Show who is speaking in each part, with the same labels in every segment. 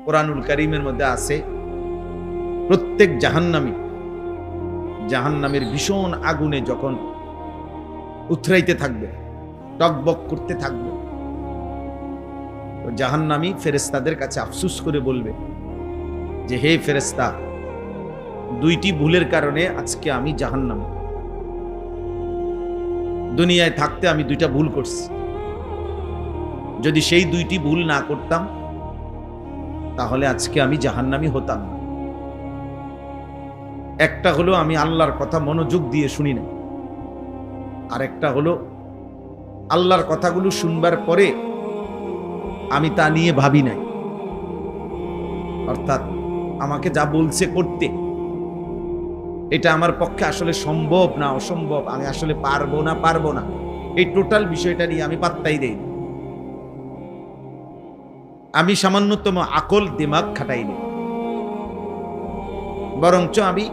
Speaker 1: কোরআনুল কারীমের মধ্যে আছে প্রত্যেক জাহান্নামের ভীষণ আগুনে যখন উথরাইতে থাকবে, টকবক করতে থাকবে, তো জাহান্নামী ফেরেশতাদের কাছে আফসোস করে বলবে যে হে ফেরেশতা, দুইটি ভুলের কারণে আজকে আমি জাহান্নামী। দুনিয়ায় থাকতে আমি দুইটা ভুল করছি, যদি সেই দুইটি ভুল না করতাম তাহলে আজকে আমি জাহান্নামী হতাম না। একটা হলো আমি আল্লাহর কথা মনোযোগ দিয়ে শুনি না, আর একটা হলো আল্লাহর কথাগুলো শুনবার পরে আমি তা নিয়ে ভাবি নাই, অর্থাৎ আমাকে যা বলছে করতে, এটা আমার পক্ষে আসলে সম্ভব না অসম্ভব, আমি আসলে পারবো না, এই টোটাল বিষয়টা নিয়ে আমি পাত্তাই দেই। আমি সামান্যতম আকল দিমাগ খাটাইনি, বরঞ্চ আমি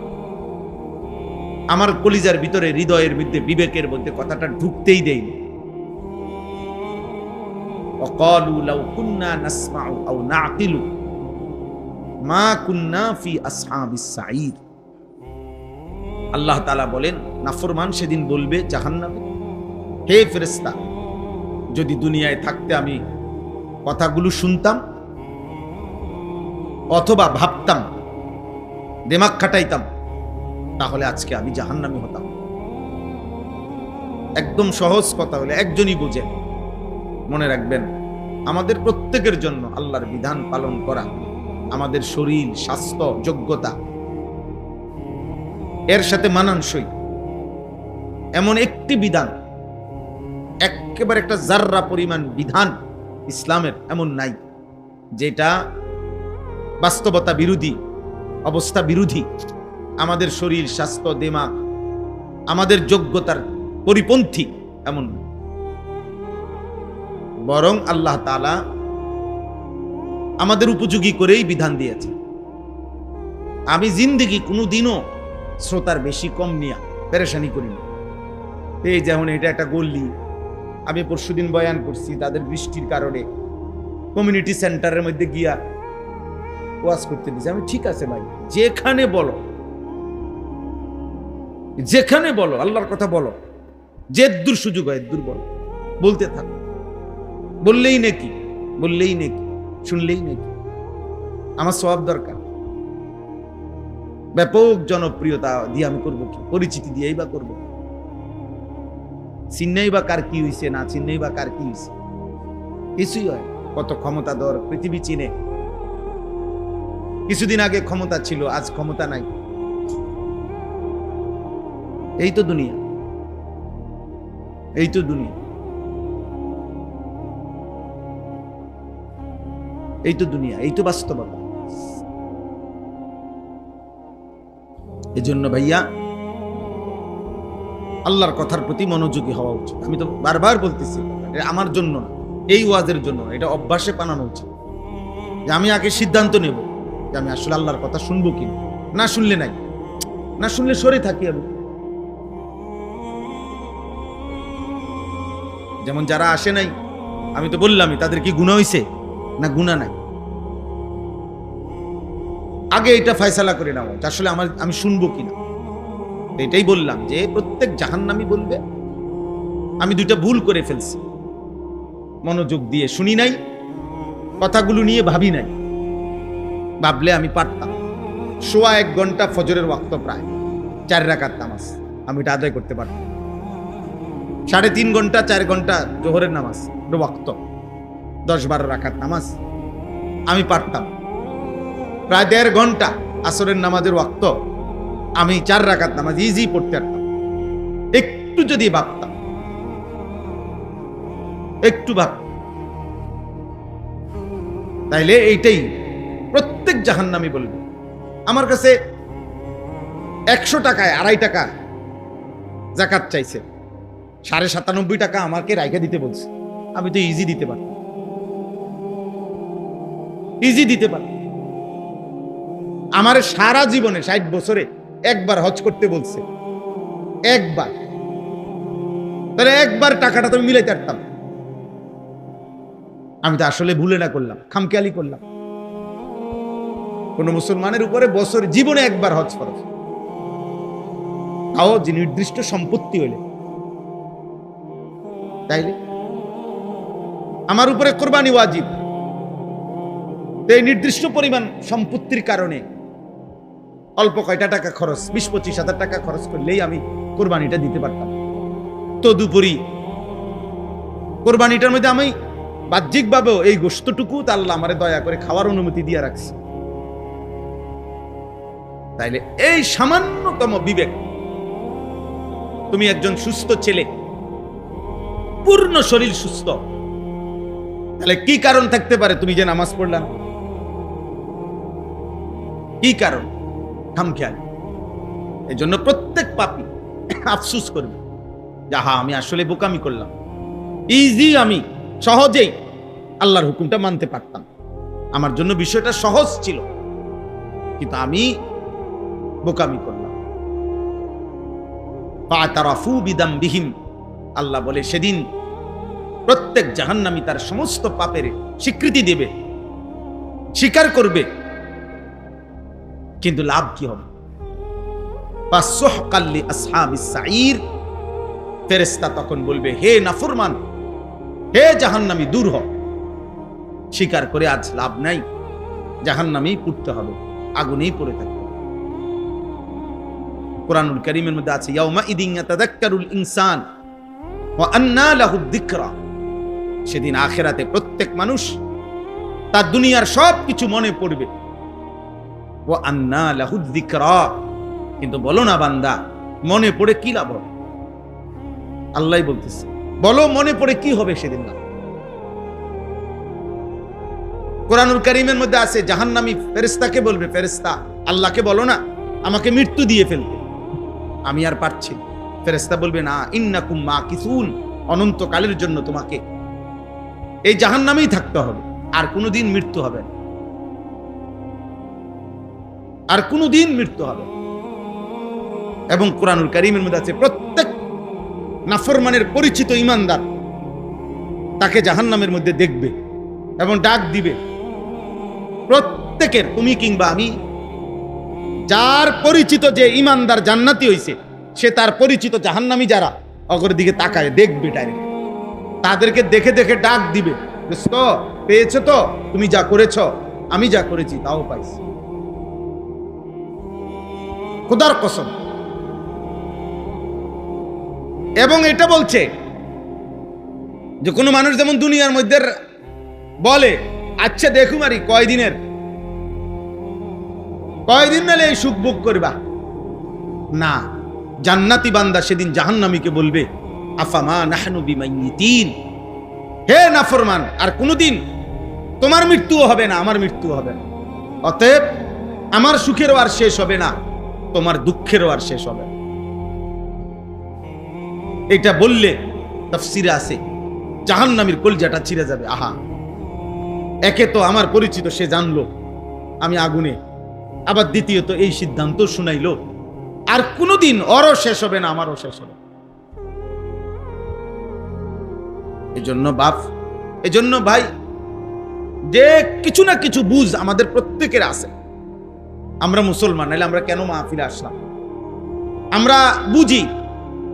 Speaker 1: আমার কলিজার ভিতরে, হৃদয়ের মধ্যে, বিবেকের মধ্যে কথাটা ঢুকতেই দেইনি। وقالوا لو كنا نسمع أو نعقل ما كنا في أصحاب السعير। আল্লাহ তাআলা বলেন, নাফরমান সেদিন বলবে জাহান্নামে, হে ফেরেশতা, যদি দুনিয়ায় থাকতে আমি কথাগুলো শুনতাম অথবা ভাবতাম, দিমাগ খাটাইতাম, তাহলে আজকে আমি জাহান্নামী হতাম। একদম সহজ কথা হলে একজনই বুঝে। মনে রাখবেন, আমাদের প্রত্যেকের জন্য আল্লাহর বিধান পালন করা, আমাদের শরীর, স্বাস্থ্য, যোগ্যতা এর সাথে মানানসই এমন একটি বিধান, একেবারে একটা জাররা পরিমাণ বিধান ইসলামের এমন নাই যেটা বাস্তবতা বিরোধী, অবস্থা বিরোধী, আমাদের শরীর, স্বাস্থ্য, দিমাগ, আমাদের যোগ্যতার পরিপন্থী, এমন না। বরং আল্লাহ তাআলা আমাদের উপযোগী করেই বিধান দিয়েছে। আমি জিন্দেগি কোনোদিনও শ্রোতার বেশি কম নিয়ে পেরেশানি করি না। এই যেমন এটা একটা গল্লি, আমি পরশুদিন বয়ান করছি, তাদের বৃষ্টির কারণে কমিউনিটি সেন্টারের মধ্যে গিয়া ওয়াজ করতে দিয়েছি। আমি ঠিক আছে ভাই, যেখানে বলো আল্লাহর কথা বলো, যে দূর সুযোগ হয় দূর বলো, বলতে থাকো, বললেই নাকি শুনলেই নাকি। আমার সওয়াব দরকার, ব্যাপক জনপ্রিয়তা দিয়ে আমি করবো কি, পরিচিতি দিয়েই বা করবো, চিন্নাই বা কার কি হইছে, না চিন্নাই বা কার কি হইছে, কিছুই হয়। কত ক্ষমতাধর পৃথিবী চিনে। কিছুদিন আগে ক্ষমতা ছিল, আজ ক্ষমতা নাই। এই তো দুনিয়া, এই তো দুনিয়া, এই তো দুনিয়া, এই তো বাস্তবতা। এজন্য ভাইয়া আল্লাহর কথার প্রতি মনোযোগী হওয়া উচিত। আমি তো বারবার বলতেছি, এটা আমার জন্য না, এই ওয়াজের জন্য, এটা অভ্যাসে বানানো উচিত যে আমি আগে সিদ্ধান্ত নেব যে আমি আসলে আল্লাহর কথা শুনবো কি না। শুনলে নাই, না শুনলে সরে থাকি আমি। যেমন যারা আসে নাই, আমি তো বললামই, তাদের কি গুনাহ হইছে না গুনাহ নাই, আগে এটা ফয়সালা করে নাও আসলে আমি শুনবো কিনা। এটাই বললাম যে প্রত্যেক জাহান্নামী বলবে আমি দুইটা ভুল করে ফেলছি, মনোযোগ দিয়ে শুনি নাই, কথাগুলো নিয়ে ভাবি নাই। ভাবলে আমি পারতাম 1.25 ঘন্টা ফজরের ওয়াক্ত, প্রায় 4 রাকাত নামাজ আমি এটা আদায় করতে পারতাম। 3.5 ঘন্টা 4 ঘন্টা জোহরের নামাজ ওয়াক্ত, 10-12 রাকাত নামাজ আমি পারতাম। প্রায় 1.5 ঘন্টা আসরের নামাজের ওয়াক্ত আমি 4 রাকাত নামাজ ইজি পড়তে পারতাম, একটু যদি ভাবতাম, একটু ভাবতাম। তাইলে এইটাই প্রত্যেক জাহান্নামী বলবে। আমার কাছে 100 টাকায় 2.5 টাকা যাকাত চাইছে, 97.5 টাকা আমাকে রাইখা দিতে বলছে। আমি তো ইজি দিতে পারতাম, ইজি দিতে পারতাম। আমার সারা জীবনে 60 বছরে একবার হজ করতে বলছে, একবার, তাহলে একবার টাকাটা তো মিলাইতে পারতাম। আমি তো আসলে ভুলে না করলাম, খামখেয়ালি করলাম। কোন মুসলমানের উপরে বছর জীবনে একবার হজ ফরজ, তাও যে নির্দিষ্ট সম্পত্তি হইলে। তাইলে আমার উপরে কোরবানি ওয়াজিব, এই নির্দিষ্ট পরিমাণ সম্পত্তির কারণে অল্প কয়টা টাকা খরচ, 20-25 হাজার টাকা খরচ করলেই আমি কোরবানিটা দিতে পারতাম। তদুপরি কোরবানিটার মধ্যে আমি বাহ্যিকভাবেও এই গোশতটুকু আল্লাহ আমারে দয়া করে খাওয়ার অনুমতি দিয়ে রাখছে। তাইলে এই সামান্যতম বিবেক, তুমি একজন সুস্থ ছেলে, পূর্ণ শরীর সুস্থ, তাহলে কি কারণ থাকতে পারে তুমি যে নামাজ পড়লা না? কি কারণ? খামখেয়াল। এই জন্য প্রত্যেক পাপী আফসোস করবে, যাহা আমি আসলে বোকামি করলাম, ইজি আমি সহজেই আল্লাহর হুকুমটা মানতে পারতাম, আমার জন্য বিষয়টা সহজ ছিল, কিন্তু আমি বোকামি করলাম। ফাতারাফু বিদামবিহিম, আল্লাহ বলে সেদিন প্রত্যেক জাহান্নামী তার সমস্ত পাপের স্বীকৃতি দেবে, স্বীকার করবে, কিন্তু লাভ কি হবে? ফাসুহকাল লিআসহাবিস সাঈর, ফেরেশতা তখন বলবে, হে নাফরমান, হে জাহান্নামী, দূর হ। স্বীকার করে আজ লাভ নাই, জাহান্নামেই পুড়তে হবে, আগুনেই পড়ে থাকবে। কুরআনুল কারীমের মধ্যে আছে, ইয়াউমা ইদিন ইয়াতাযাক্কারুল ইনসান ওয়া আন্না লাহুদ যিকরা, সেদিন আখিরাতে প্রত্যেক মানুষ তার দুনিয়ার সব কিছু মনে পড়বে। ওয়া আন্না লাহুদ যিকরা, কিন্তু বলো না বান্দা, মনে পড়ে কি লাভ হবে? আল্লাহই বলতেছে, বলো মনে পড়ে কি হবে সেদিন? না, কুরআনুল কারীমের মধ্যে আছে, জাহান্নামী ফেরেশতাকে বলবে, ফেরেশতা আল্লাহকে বলো না আমাকে মৃত্যু দিয়ে ফেলতে, আমি আর পারছি। ফেরেশতা বলবে, না, ইন্নাকুম মাকিসুন, অনন্তকালের জন্য তোমাকে এই জাহান্নামেই থাকতে হবে, আর কোনোদিন মৃত্যু হবে না, আর কোনোদিন মৃত্যু হবে। এবং কুরআনুল কারীমের মধ্যে আছে, প্রত্যেক নাফরমানের পরিচিত ঈমানদার তাকে জাহান্নামের মধ্যে দেখবে এবং ডাক দিবে, প্রত্যেকের, তুমি কিংবা আমি, যার পরিচিত যে ঈমানদার জান্নাতি হইছে, সে তার পরিচিত জাহান্নামী যারা অগর দিকে তাকায় দেখবে ডাইরেক্ট, তাদেরকে দেখে দেখে ডাক দিবে, দোস্ত পেয়েছো তো, তুমি যা করেছ, আমি যা করেছি তাও পাইছি, খোদার কসম। এবং এটা বলছে যে কোনো মানুষ যেমন দুনিয়ার মধ্যে বলে, আচ্ছা দেখুম আরি কয়দিন নালে এই সুখ ভোগ করবা, না, জান্নাতি বান্দা সেদিন জাহান্নামীকে বলবে, আফামা নাহনু বিমাইয়িতিন, হে নাফরমান, আর কোনোদিন তোমার মৃত্যুও হবে না, আমার মৃত্যুও হবে না, অতএব আমার সুখেরও আর শেষ হবে না, তোমার দুঃখেরও আর শেষ হবে না। এটা বললে তাফসীরে আছে জাহান্নামীর কলজাটা ছিঁড়ে যাবে। আহা, একে তো আমার পরিচিত, সে জানলো আমি আগুনে, আবার দ্বিতীয়ত এই সিদ্ধান্ত শুনাইলো, আর কোনোদিন ওরও শেষ হবে না, আমারও শেষ হবে। এজন্য বাপ, এজন্য ভাই, যে কিছু না কিছু বুঝ আমাদের প্রত্যেকের আছে। আমরা মুসলমান, নাইলে আমরা কেন মাহফিলে আসলাম? আমরা বুঝি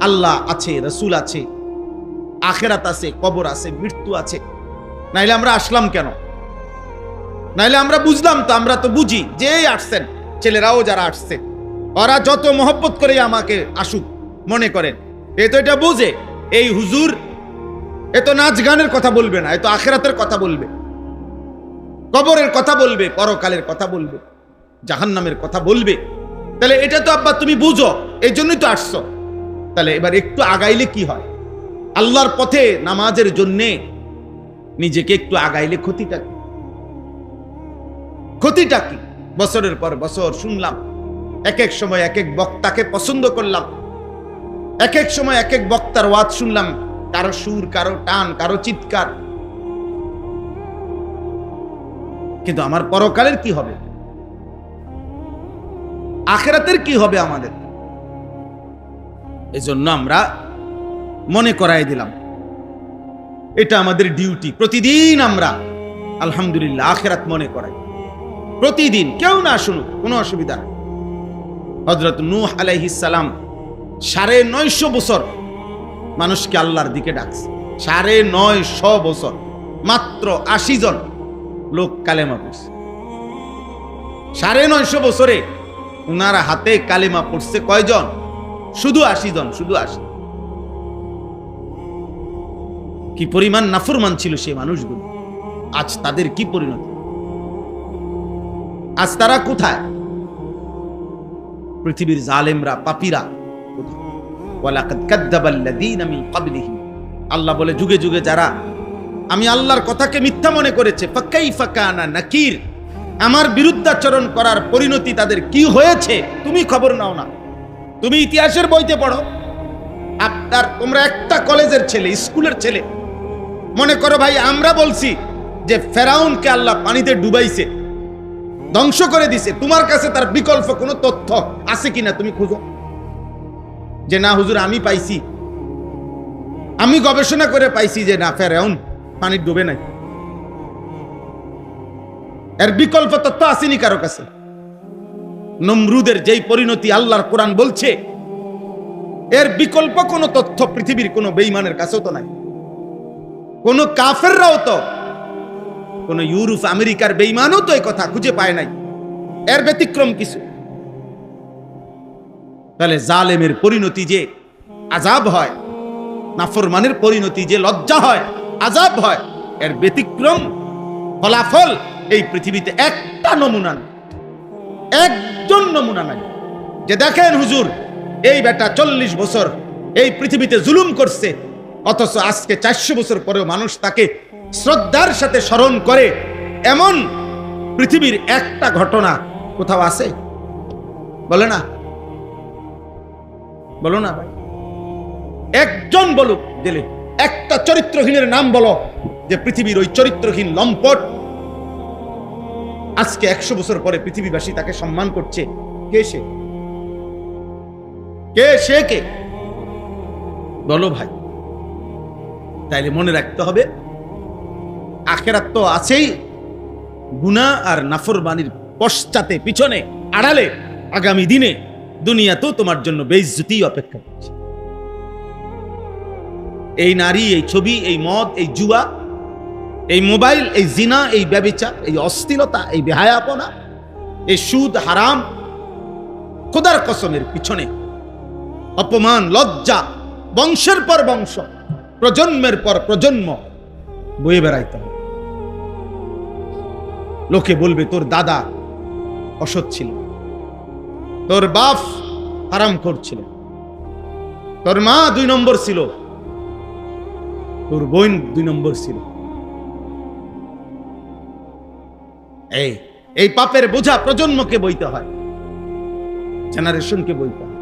Speaker 1: আল্লাহ আছে, রাসূল আছে, আখিরাত আছে, কবর আছে, মৃত্যু আছে, নাইলে আমরা আসলাম কেন? নাইলে আমরা বুঝলাম তো, আমরা তো বুঝি যে আসছেন, ছেলেরাও যারা আসছে, ওরা যত মহব্বত করে আমাকে আসুক মনে করেন, এ তো এটা বুঝে এই হুজুর এ তো নাচ গানের কথা বলবে না, এ তো আখিরাতের কথা বলবে, কবরের কথা বলবে, পরকালের কথা বলবে, জাহান্নামের কথা বলবে। তাহলে এটা তো আব্বা তুমি বুঝো, এই জন্যই তো আসছো। তাহলে এবার একটু আগাইলে কি হয়? আল্লাহর পথে নামাজের জন্যে নিজেকে একটু আগাইলে ক্ষতিটা কি? ক্ষতিটা কি? বছরের পর বছর শুনলাম, এক এক সময় এক এক বক্তাকে পছন্দ করলাম, এক এক সময় এক এক বক্তার ওয়াজ শুনলাম, কারো সুর, কারো টান, কারো চিৎকার, কিন্তু আমার পরকালের কি হবে? আখিরাতের কি হবে আমাদের? এজন্য আমরা মনে করাই দিলাম, এটা আমাদের ডিউটি, প্রতিদিন আমরা আলহামদুলিল্লাহ আখিরাত মনে করাই। প্রতিদিন, কেউ না শুনুক, কোনো অসুবিধা নেই। হযরত নূহ আলাইহিস সালাম 950 বছর মানুষকে আল্লাহর দিকে ডাকছে। 950 বছর, মাত্র 80 জন লোক কালেমা পড়ছে। 950 বছরে উনার হাতে কালেমা পড়ছে কয়জন? শুধু 80 জন, শুধু 80। কি পরিমাণ নাফরমান ছিল সেই মানুষগুলো, আজ তাদের কি পরিণতি, আজ তারা কোথায়? পৃথিবীর জালেমরা, পাপীরা কোথায়? ওয়ালাকাদ কাযযাবাল্লাযীনা মিন ক্বাবলিহিম, আল্লাহ বলে যুগে যুগে যারা আমি আল্লাহর কথাকে মিথ্যা মনে করেছে, ফাকাইফা কানা নাকির, আমার বিরুদ্ধাচরণ করার পরিণতি তাদের কি হয়েছে তুমি খবর নাও না। তুমি ইতিহাসের বইতে পড়ো। তোমরা একটা কলেজের ছেলে, স্কুলের ছেলে, মনে করো ভাই আমরা বলছি যে ফেরাউনকে আল্লাহ পানিতে ডুবাইছে, ধ্বংস করে দিছে, তোমার কাছে তার বিকল্প কোনো তথ্য আছে কিনা তুমি খুঁজো। যে না হুজুর আমি পাইছি, আমি গবেষণা করে পাইছি যে না ফেরাউন পানি ডুবে নাই, এর বিকল্প তথ্য আসেনি কারো কাছে। নমরুদের যেই পরিণতি আল্লাহর কোরআন বলছে, এর বিকল্প কোনো তথ্য পৃথিবীর কোনো বেঈমানের কাছেও তো নাই। কোন কাফেররাও তো, কোন ইউরোপ আমেরিকার বেঈমানও তো এই কথা খুঁজে পায় নাই, এর ব্যতিক্রম কিছু। তাহলে জালেমের পরিণতি যে আযাব হয়, নাফরমানের পরিণতি যে লজ্জা হয়, আযাব হয়, এর ব্যতিক্রম ফলাফল এই পৃথিবীতে একটা নমুনা নেই, একজন নমুনা নাই যে দেখেন হুজুর এই বেটা 40 বছর এই পৃথিবীতে জুলুম করছে, অথচ আজকে 400 বছর পরেও মানুষ তাকে শ্রদ্ধার সাথে স্মরণ করে, এমন পৃথিবীর একটা ঘটনা কোথাও আছে? বলে না, বলো না ভাই, একজন বলুক দিলে, একটা চরিত্রহীনের নাম বলো যে পৃথিবীর ওই চরিত্রহীন লম্পট আজকে 100 বছর পরে পৃথিবীবাসী তাকে সম্মান করছে। কে সে? কে সে? কে বলো ভাই। তাইলে মনে রাখতে হবে আখিরাত তো আছেই, গুনাহ আর নাফরমানির পশ্চাতে, পিছনে, আড়ালে আগামী দিনে দুনিয়াতেও তোমার জন্য বেইজ্জতি অপেক্ষা করছে। এই নারী, এই ছবি, এই মদ, এই জুয়া, এই মোবাইল, এই জিনা, এই ব্যভিচার, এই অশ্লীলতা, এই বেহায়াপনা, এই সুদ, হারাম, খোদার কসমের পিছনে অপমান, লজ্জা বংশের পর বংশ, প্রজন্মের পর প্রজন্ম বয়ে বেড়াইতে হবে। লোকে বলবে তোর দাদা অসৎ ছিল, তোর বাপ হারামখোর ছিল, তোর মা 2 নম্বর ছিল, তোর বোন 2 নম্বর ছিল। এই পাপের বোঝা প্রজন্মকে বইতে হয়, জেনারেশনকে বইতে হয়,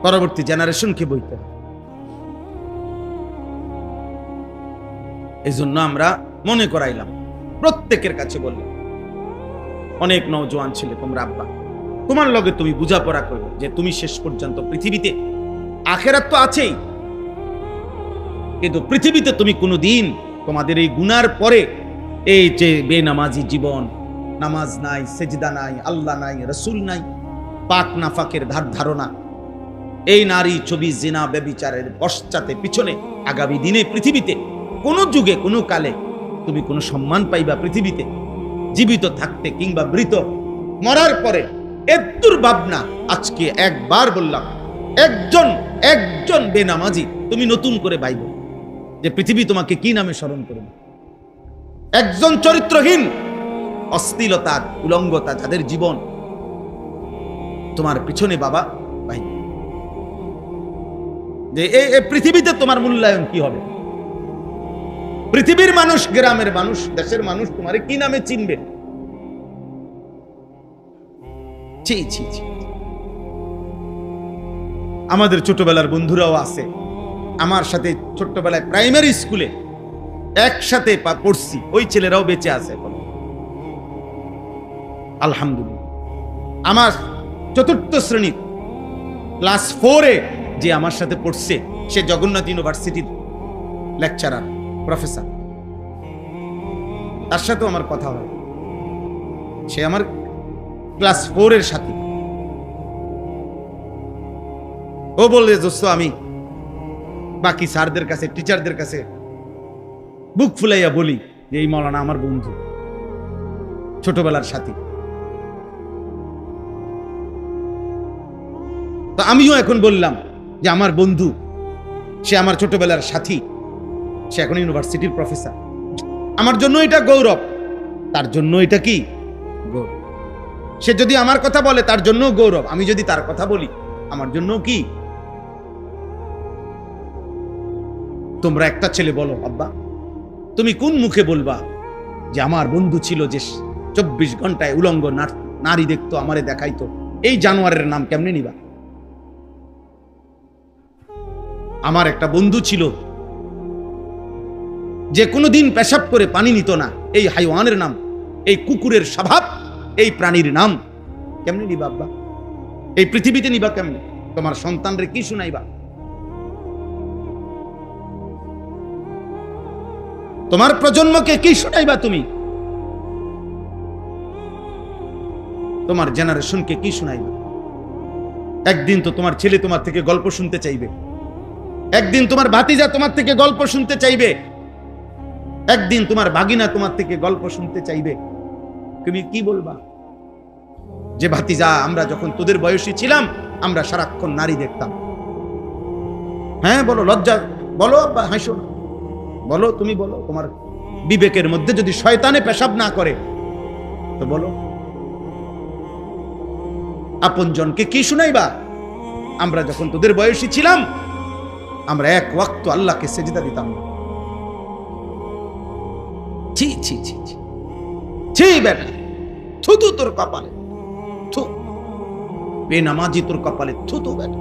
Speaker 1: পরবর্তী জেনারেশনকে বইতে হয়। এই জন্য আমরা মনে করাইলাম, প্রত্যেকের কাছে বললাম, অনেক নওজোয়ান ছেলে তোমরা আব্বা, তোমার লগে তুমি বুঝাপড়া করো যে তুমি শেষ পর্যন্ত পৃথিবীতে, আখিরাত তো আছেই, কিন্তু পৃথিবীতে তুমি কোনোদিন তোমাদের এই গুনার পরে এই যে বেনামাজি জীবন, নামাজ নাই, সেজদা নাই, আল্লাহ নাই, রাসূল নাই, পাক নাফাকের ধারণা, এই নারী, ছবি, জিনা, ব্যভিচারের পশ্চাতে পিছনে আগামী দিনে পৃথিবীতে কোন যুগে কোন কালে তুমি কোনো সম্মান পাইবা পৃথিবীতে, জীবিত থাকতে কিংবা মৃত, মরার পরে এত্তুর ভাবনা। আজকে একবার বললাম, একজন বেনামাজি তুমি নতুন করে ভাইব যে পৃথিবী তোমাকে কি নামে স্মরণ করবে। একজন চরিত্রহীন, অশ্লীলতা, উলঙ্গতা যাদের জীবন, তোমার পিছনে বাবা ভাই, যে এই পৃথিবীতে তোমার মূল্যায়ন কি হবে? পৃথিবীর মানুষ, গ্রামের মানুষ, দেশের মানুষ তোমারে কি নামে চিনবে? ছি ছি ছি। আমাদের ছোটবেলার বন্ধুরাও আছে, আমার সাথে ছোট্টবেলায় প্রাইমারি স্কুলে একসাথে পড়ছি, ওই ছেলেরাও বেঁচে আছে এখন আলহামদুলিল্লাহ। আমার 4th শ্রেণী ক্লাস 4-এ যে আমার সাথে পড়ছে, সে জগন্নাথ ইউনিভার্সিটির লেকচারার, প্রফেসর। তার সাথেও আমার কথা হয়। সে আমার ক্লাস 4-এর সাথী। ও বললে দোস্ত আমি বাকি স্যারদের কাছে, টিচারদের কাছে বুক ফুলাইয়া বলি যে এই মাওলানা আমার বন্ধু, ছোটবেলার সাথী। তো আমিও এখন বললাম যে আমার বন্ধু, সে আমার ছোটবেলার সাথী, সে এখন ইউনিভার্সিটির প্রফেসর। আমার জন্য এটা গৌরব, তার জন্য এটা কি গৌরব। সে যদি আমার কথা বলে তার জন্য গৌরব, আমি যদি তার কথা বলি আমার জন্য কি। তোমরা একটা ছেলে বলো, আব্বা তুমি কোন মুখে বলবা যে আমার বন্ধু ছিল যে 24 ঘন্টায় উলঙ্গ নারী দেখতো, আমারে দেখাইতো, এই জানোয়ারের নাম কেমনে নিবা? আমার একটা বন্ধু ছিল যে কোনোদিন পেশাব করে পানি নিত না, এই হাইওয়ানের নাম, এই কুকুরের স্বভাব, এই প্রাণীর নাম কেমনে নিবা আব্বা? এই পৃথিবীতে নিবা কেমনে? তোমার সন্তানরে কি শুনাইবা? তোমার প্রজন্মকে কি শুনাইবা? তুমি তোমার জেনারেশনকে কি শুনাইবা? একদিন তো তোমার ছেলে তোমার থেকে গল্প শুনতে চাইবে, একদিন তোমার ভাতিজা তোমার থেকে গল্প শুনতে চাইবে, একদিন তোমার ভাগিনা তোমার থেকে গল্প শুনতে চাইবে। তুমি কি বলবা? যে ভাতিজা আমরা যখন তোদের বয়সী ছিলাম আমরা সারাক্ষণ নারী দেখতাম। হ্যাঁ বলো, লজ্জা বলো আব্বা, হাসো না, বলো, তুমি বলো। তোমার বিবেকের মধ্যে যদি শয়তানে পেশাব না করে তো বলো। আপনজনকে কি শুনাইবা? আমরা যখন তোদের বয়সী ছিলাম আমরা এক ওয়াক্ত আল্লাহকে সেজদা দিতাম না। ছি ছি ছি ছি ছি বেটা, থুতু তোর কপালে, থু। বেনামাজি তোর কপালে, থুতু বেটা।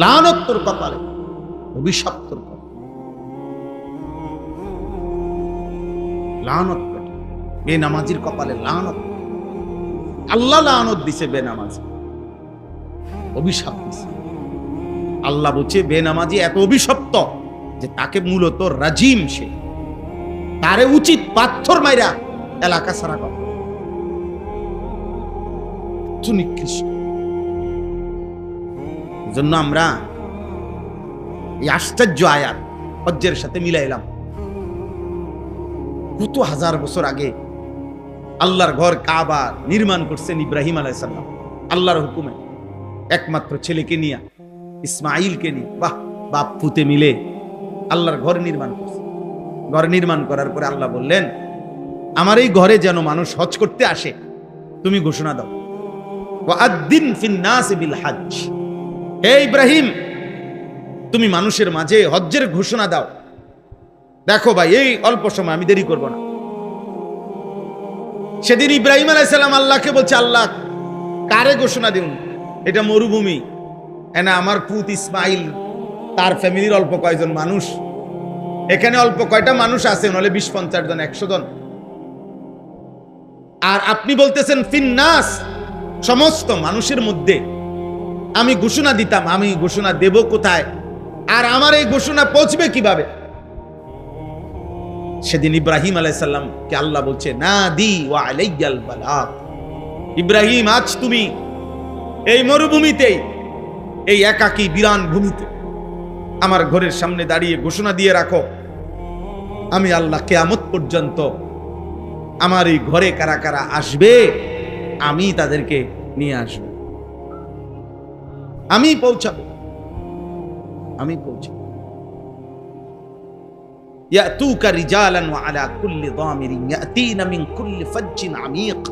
Speaker 1: লানত তোর কপালে, অভিশাপ তোর কপালে, লানত বেটা। বেনামাজির কপালে লানত। আল্লাহ লানত দিছে বেনামাজি, অভিশাপ দিছে। আল্লাহ বলছে বেনামাজি এত অভিশপ্ত যে তাকে মূলত রাজিম, সে তারে উচিত পাথর মাইরা এলাকা সারা কর। নিকৃষ্ট। জন্য আমরা এই আশ্চর্য আয়াত হজ্জের সাথে মিলাইলাম। কত হাজার বছর আগে আল্লাহর ঘর কাবা নির্মাণ করছেন ইব্রাহিম আলাইহিস সালাম আল্লাহর হুকুমে, একমাত্র ছেলেকে নিয়ে, ইসমাইলকে নিয়ে। বাহ, বাপ পুতে মিলে আল্লাহর ঘর নির্মাণ করছে। ঘর নির্মাণ করার পরে আল্লাহ বললেন আমার এই ঘরে যেন মানুষ হজ করতে আসে, তুমি ঘোষণা দাও, ওয়াআদ্দিন ফিন-নাস বিল-হজ্জ। হে ইব্রাহিম, তুমি মানুষের মাঝে হজ্জের ঘোষণা দাও। দেখো ভাই, এই অল্প সময়, আমি দেরি করব না। সেদিন ইব্রাহিম আলাইহিস সালাম আল্লাহকে বলছে, আল্লাহ কারে ঘোষণা দিন? এটা মরুভূমি, এনা আমার পুত ইসমাইল, তার ফ্যামিলির অল্প কয়জন মানুষ, এখানে অল্প কয়টা মানুষ আছে, নলে 20-50 জন, 100 জন। আর আপনি বলতেছেন ফিন-নাস, সমস্ত মানুষের মধ্যে আমি ঘোষণা দিতাম, আমি ঘোষণা দেব কোথায়? আর আমার এই ঘোষণা পৌঁছবে কিভাবে? সেদিন ইব্রাহিম আলাইহিস সালামকে আল্লাহ বলছে, নাদি ওয়া আলাইয়াল বালাগ। ইব্রাহিম, আজ তুমি এই মরুভূমিতে, এই একাকী বিরান ভূমিতে আমার ঘরের সামনে দাঁড়িয়ে ঘোষণা দিয়ে রাখো, আমি আল্লাহ কিয়ামত পর্যন্ত আমার এই ঘরে কারা কারা আসবে আমি তাদেরকে নিয়ে আসব, আমি পৌঁছাবো, আমি পৌঁছাবো। ইয়াতুকা রিজালান ওয়া আলা কুল্লি দামিরিন ইয়াতিনা মিন কুল্লি ফাজ্জিন আমিক।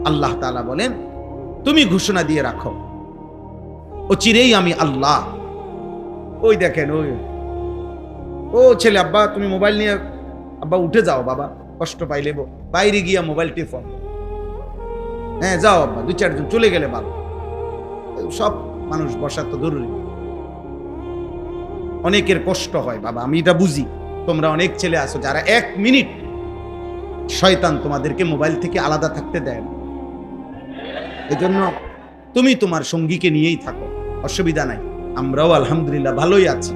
Speaker 1: আল্লাহ তাআলা বলেন তুমি ঘোষণা দিয়ে রাখো, অচিরেই আমি আল্লাহ। ওই দেখেন, ওই ও ছেলে, আব্বা তুমি মোবাইল নিয়ে, আব্বা উঠে যাও, বাবা কষ্ট পাইলে বাইরে গিয়া মোবাইল টিপো। হ্যাঁ যাও আব্বা, 2-4 জন চলে গেলে ভালো। সব মানুষ বসা তো জরুরি, অনেকের কষ্ট হয় বাবা, আমি এটা বুঝি। তোমরা অনেক ছেলে আছো যারা 1 মিনিট শয়তান তোমাদেরকে মোবাইল থেকে আলাদা থাকতে দেয় না। এজন্য তুমি তোমার সঙ্গীকে নিয়েই থাকো, অসুবিধা নাই। আমরাও আলহামদুলিল্লাহ ভালোই আছি,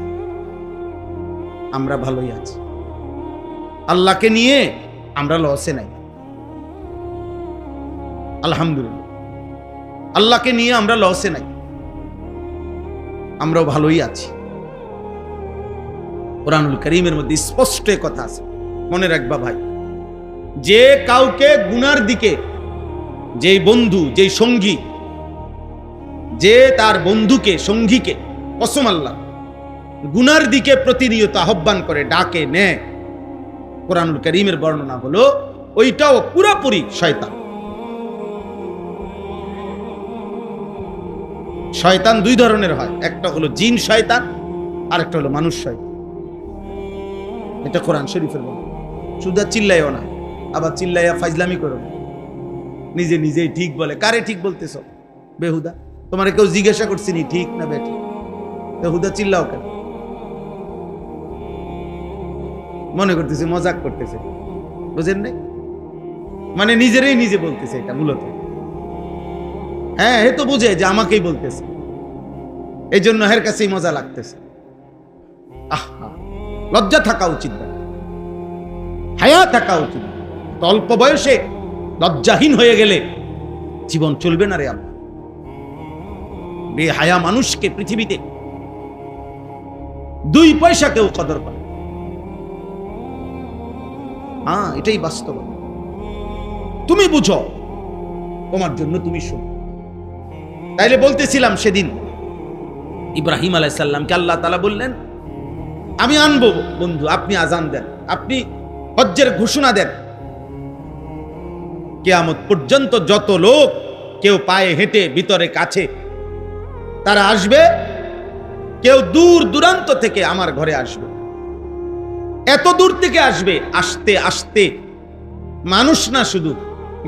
Speaker 1: আমরা ভালোই আছি। আল্লাহকে নিয়ে আমরা লসে নাই, আলহামদুলিল্লাহ। আল্লাহকে নিয়ে আমরা লসে নাই, আমরাও ভালোই আছি। কুরআনুল কারীমের মধ্যে স্পষ্ট কথা আছে, মনে রাখবা ভাই। যে কাউকে গুনার দিকে, যেই বন্ধু, যেই সঙ্গী, যে তার বন্ধুকে, সঙ্গীকে, কসম আল্লাহ, গুনার দিকে প্রতিনিয়ত আহ্বান করে, ডাকে, নেয়, কুরআনুল কারীমের বর্ণনা হলো ওইটাও পুরোপুরি শয়তান। শয়তান দুই ধরনের হয়, একটা হলো জিন শয়তান, আর একটা হলো মানুষ শয়তান। এটা কোরআন শরীফের বর্ণনা। শুধু চিল্লাইও না, আবার চিল্লাইয়া ফাজলামি করো না, নিজে নিজেই ঠিক বলে। কারে ঠিক বলতেছ বেহুদা? তোমার কেউ জিজ্ঞাসা করছি নি ঠিক না বেঠিক? বেহুদা চিল্লাও কেন? মনে করতেছে মজাক করতেছে, বুঝেন নাই? মানে নিজেরই নিজে বলতেছে এটা মূলত। হ্যাঁ, এ তো বুঝে যে আমাকেই বলতেছে, এই জন্য এর কাছেই মজা লাগতেছে। আহা, লজ্জা থাকা উচিত, হায়া থাকা উচিত। অল্প বয়সে লজ্জাহীন হয়ে গেলে জীবন চলবে না রে আমার। বেহায়া মানুষকে পৃথিবীতে 2 পয়সা কেউ কদর করে। হ্যাঁ, এটাই বাস্তব। তুমি বুঝো, তোমার জন্য তুমি শোনো। তাইলে বলতেছিলাম সেদিন ইব্রাহিম আলাইহিস সালামকে আল্লাহ তাআলা বললেন, আমি আনবো বন্ধু, আপনি আজান দেন, আপনি হজ্জের ঘোষণা দেন। কিয়ামত পর্যন্ত যত লোক, কেউ পায়ে হেঁটে ভিতরে কাছে, তারা আসবে, কেউ দূর দূরান্ত থেকে আমার ঘরে আসবে। এত দূর থেকে আসবে, আসতে আসতে মানুষ না, শুধু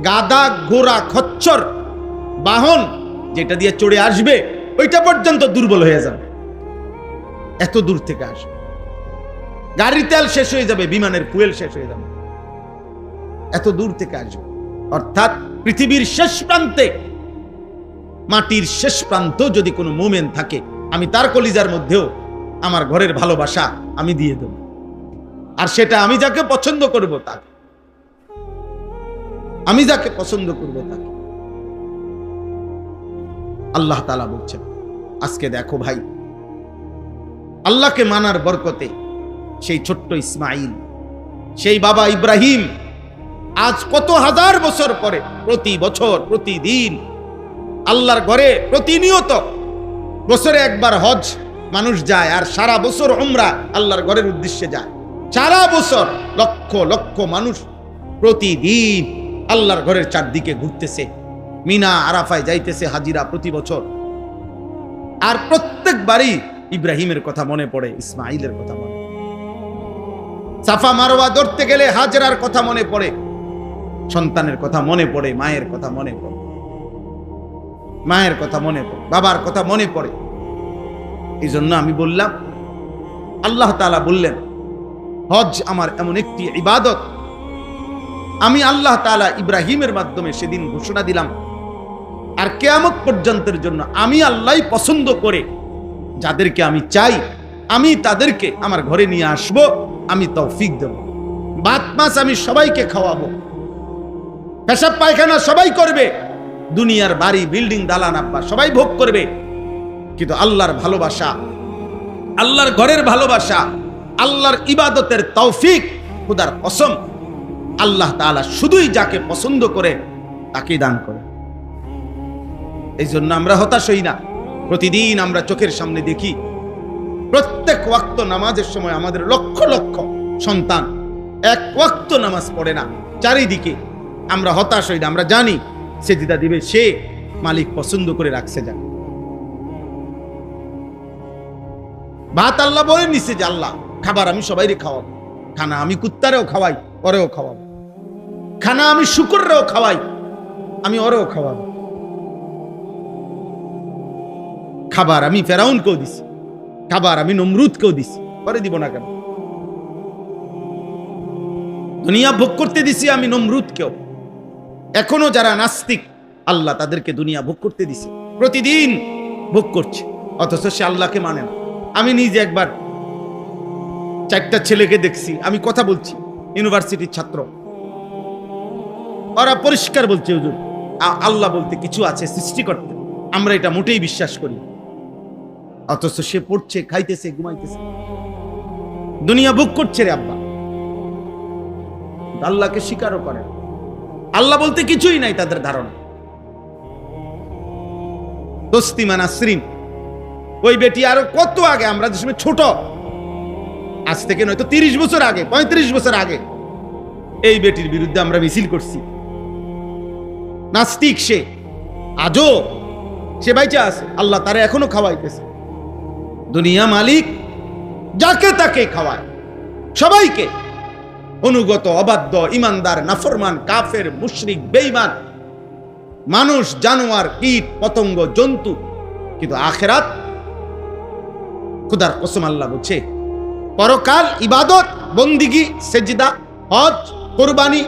Speaker 1: গাধা, ঘোড়া, খচ্চর, বাহন যেটা দিয়ে চড়ে আসবে ওইটা পর্যন্ত দুর্বল হয়ে যাবে। এত দূর থেকে আসবে, গাড়ির তেল শেষ হয়ে যাবে, বিমানের ফুয়েল শেষ হয়ে যাবে, এত দূর থেকে আসবে। অর্থাৎ পৃথিবীর শেষ প্রান্তে, মাটির শেষ প্রান্ত যদি কোনো মুমিন থাকে, আমি তার কলিজার মধ্যেও আমার ঘরের ভালোবাসা আমি দিয়ে দেব। আর সেটা আমি যাকে পছন্দ করব তাকে, আমি যাকে পছন্দ করব তাকে। আল্লাহ তাআলা বলছেন, আজকে দেখো ভাই, আল্লাহকে মানার বরকতে সেই ছোট্ট ইসমাইল, সেই বাবা ইব্রাহিম, আজ কত হাজার বছর পরে প্রতি বছর, প্রতিদিন আল্লাহর ঘরে প্রতিনিয়ত, বছরে একবার হজ মানুষ যায়, আর সারা বছর উমরা আল্লাহর ঘরের উদ্দেশ্যে যায়। সারা বছর লক্ষ লক্ষ মানুষ প্রতিদিন আল্লাহর ঘরের চারদিকে ঘুরতেছে, মিনা আরাফায় যাইতেছে হাজিরা প্রতি বছর। আর প্রত্যেকবারই ইব্রাহিমের কথা মনে পড়ে, ইসমাইলের কথা মনে পড়ে, সাফা মারওয়া ধরতে গেলে হাজরার কথা মনে পড়ে, সন্তানের কথা মনে পড়ে, মায়ের কথা মনে পড়ে, মায়ের কথা মনে পড়ে, বাবার কথা মনে পড়ে। এই জন্য আমি বললাম, আল্লাহ তাআলা বললেন হজ আমার এমন একটি ইবাদত, আমি আল্লাহ তাআলা ইব্রাহিমের মাধ্যমে সেদিন ঘোষণা দিলাম, আর কিয়ামত পর্যন্তের জন্য আমি আল্লাহই পছন্দ করে যাদেরকে আমি চাই, আমি তাদেরকে আমার ঘরে নিয়ে আসব, আমি তৌফিক দেব। ভাত মাছ আমি সবাইকে খাওয়াবো, পেশাব পায়খানা সবাই করবে, দুনিয়ার বাড়ি, বিল্ডিং, দালান আব্বা সবাই ভোগ করবে, কিন্তু আল্লাহর ভালোবাসা, আল্লাহর ঘরের ভালোবাসা, আল্লাহর ইবাদতের তৌফিক, খোদার কসম, আল্লাহ তাআলা শুধুই যাকে পছন্দ করে তাকেই দান করে। এই জন্য আমরা হতাশ হই না। প্রতিদিন আমরা চোখের সামনে দেখি, প্রত্যেক ওয়াক্ত নামাজের সময় আমাদের লক্ষ লক্ষ সন্তান এক ওয়াক্ত নামাজ পড়ে না। চারিদিকে আমরা হতাশ হই না, আমরা জানি সেজদা দিবে সে মালিক পছন্দ করে রাখছে। যা ভাত আল্লাহ বলে নিছে যে আল্লাহ খাবার আমি সবাইরে খাওয়াবো, খানা আমি কুত্তারেও খাওয়াই, ওরেও খাওয়াবো, খানা আমি শুকররেও খাওয়াই, আমি ওরেও খাওয়াবো, খাবার আমি ফেরাউনকেও দিছি, খাবার আমি নমরুদকেও দিছি, পরে দিব না কেন? দুনিয়া ভোগ করতে দিছি আমি নমরুদকেও। এখনো যারা নাস্তিক, আল্লাহ তাদেরকে দুনিয়া ভোগ করতে দিছে, প্রতিদিন ভোগ করছে, অথচ সে আল্লাহকে মানে না। আমি নিজে একবার 4টা ছেলেকে দেখছি, আমি কথা বলছি, ইউনিভার্সিটির ছাত্র। ওরা পরিষ্কার বলছে, হুজুর আল্লাহ বলতে কিছু আছে, সৃষ্টি করতে, আমরা এটা মোটেই বিশ্বাস করি। অথচ সে পড়ছে, খাইতেছে, ঘুমাইতেছে, দুনিয়া ভোগ করছে রে আব্বা, আল্লাহকে স্বীকারও করে। আল্লাহ বলতে কিছুই নাই তাদের ধারণা। তসলিমা নাসরিন, ওই বেটি আরো কত আগে, আমরা যে সময় ছোট, আজ থেকে নয়তো 30 বছর আগে, 35 বছর আগে এই বেটির বিরুদ্ধে আমরা মিছিল করছি। নাস্তিক সে, আজও সে বাইচা আছে, আল্লাহ তারে এখনো খাওয়াইতেছে। দুনিয়া মালিক যাকে তাকে খাওয়ায়, সবাইকে, অনুগত, অবাধ্য, ইমানদার, নাফরমান, কাফের, মুশরিক, বেঈমান, মানুষ, জানোয়ার, কীট পতঙ্গ, জন্তু। কিন্তু আখিরাত, খোদার কসম আল্লাহ বলছে, পরকাল ইবাদত, বন্দিগি, সেজদা, হজ, কুরবানি,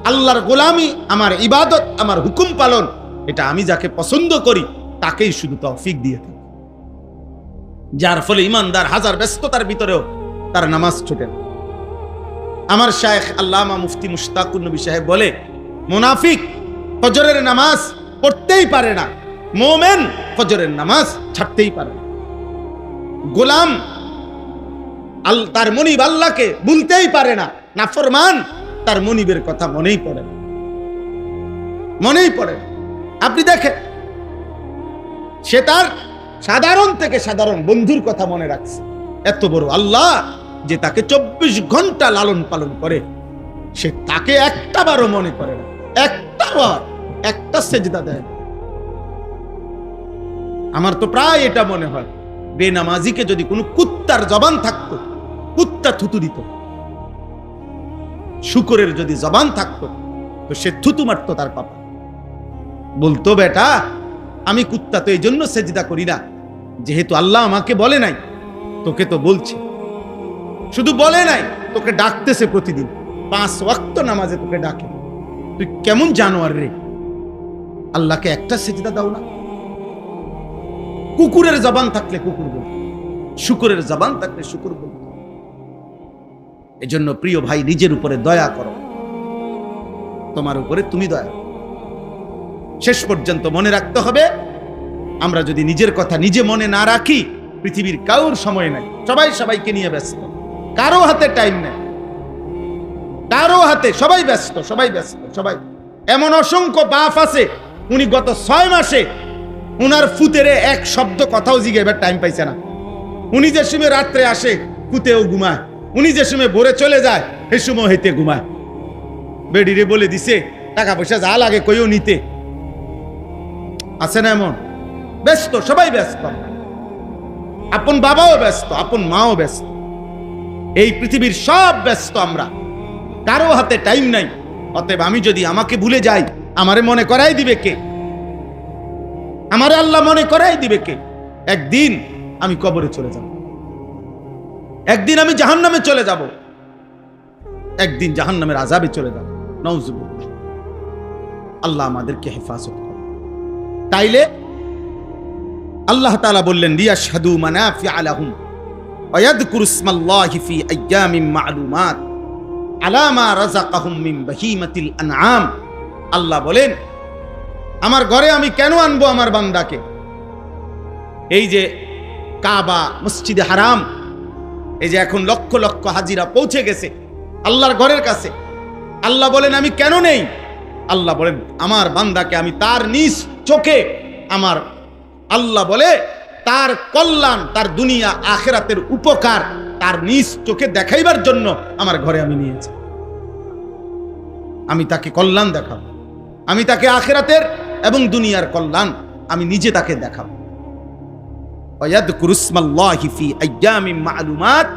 Speaker 1: আল্লাহর গোলামি, আমার ইবাদত, আমার হুকুম পালন, এটা আমি যাকে পছন্দ করি তাকেই শুধু তৌফিক দিয়ে থাকি। যার ফলে ইমানদার হাজার ব্যস্ততার ভিতরেও তার নামাজ ছুটে না। আমার শায়েখ আল্লামা মুফতি মুশতাকুর নবী সাহেব বলে, মুনাফিক ফজরের নামাজ পড়তেই পারে না, মুমিন ফজরের নামাজ ছাড়তেই পারে না। গোলাম তার মনিব আল্লাহকে ভুলতেই পারে না, নাফরমান তার মনিবের কথা মনেই পড়ে না, মনেই পড়ে না। আপনি দেখেন, সে তার সাধারণ থেকে সাধারণ বন্ধুর কথা মনে রাখছে। এত বড় আল্লাহ যে তাকে 24 ঘন্টা লালন পালন করে, সে তাকে একটা বারও মনে করে না, একটা সেজদা দেয়। আমার তো প্রায় এটা মনে হয়, বেনামাজিকে যদি কোনো কুত্তার জবান থাকতো, কুত্তা থুতু দিত। শুকরের যদি জবান থাকতো তো সে থুতু মারতো তার পাপা, বলতো, বেটা আমি কুত্তা তো এই জন্য সেজদা করি না, যেহেতু আল্লাহ আমাকে বলে নাই, তোকে তো বলছে, শুধু বলে নাই, তোকে ডাকতেছে প্রতিদিন 5 ওয়াক্ত নামাজে তোকে ডাকে। তুই কেমন জানোয়ার রে, আল্লাহকে একটা সেজদা দাও না। কুকুরের জবান থাকলে কুকুর বলতো, শুকরের জবান থাকলে শুকুর বলতো। এজন্য প্রিয় ভাই, নিজের উপরে দয়া করো, তোমার উপরে তুমি দয়া। শেষ পর্যন্ত মনে রাখতে হবে, আমরা যদি নিজের কথা নিজে মনে না রাখি, পৃথিবীর কারোর সময় নাই, সবাই সবাইকে নিয়ে ব্যস্ত, কারো হাতে টাইম নেই, কারো হাতে, সবাই ব্যস্ত, সবাই ব্যস্ত, সবাই। এমন অসংখ্য বাপ আছে, উনি গত 6 মাসে উনার ফুতেরে এক শব্দ কথাও জিজ্ঞাসা টাইম পাইছে না। উনি যে সময় রাত্রে আসে ফুতেও ঘুমায়, উনি যে সময় ভোরে চলে যায় সে সময় হইতে ঘুমায়। বেডিরে বলে দিছে টাকা পয়সা যা লাগে কইও নিতে, আছে না এমন? ব্যস্ত, সবাই ব্যস্ত, আপন বাবাও ব্যস্ত, আপন মাও ব্যস্ত, এই পৃথিবীর সব ব্যস্ত, আমরা কারো হাতে টাইম নাই। অতএব আমি যদি আমাকে ভুলে যাই, আমারে মনে করাই দিবে কে? আমারে আল্লাহ মনে করাই দিবে কে? একদিন আমি কবরে চলে যাব, একদিন আমি জাহান্নামে চলে যাব, একদিন জাহান্নামের আযাবে চলে যাব। নাউযুবিল্লাহ, আল্লাহ আমাদেরকে হেফাজত করে। তাইলে আল্লাহ তাআলা বললেন, লিয়াশহাদু মানাফিআ লাহুম ওয়া ইয়াযকুরু ইসমাল্লাহি ফি আইয়ামিন মা'লুমাত আলা মা রাযাকাহুম মিন বাহিমাতিল আনআম। আল্লাহ বলেন, আমার ঘরে আমি কেন আনবো আমার বান্দাকে? এই যে কাবা, মসজিদে হারাম, এই যে এখন লক্ষ লক্ষ হাজিরা পৌঁছে গেছে আল্লাহর ঘরের কাছে, আল্লাহ বলেন আমি কেন নেই? আল্লাহ বলেন আমার বান্দাকে আমি তার নিজ চোখে, আমার আল্লাহ বলে তার কল্যাণ, তার দুনিয়া আখিরাতের উপকার তার নিজ চোখে দেখাইবার জন্য আমার ঘরে আমি নিয়েছি। আমি তাকে কল্যাণ দেখাবো, আমি তাকে আখিরাতের এবং দুনিয়ার কল্যাণ আমি নিজে তাকে দেখাবো। ওয়ায়াযকুরু ইসমাল্লাহি ফি আইয়ামিন মা'লুমাত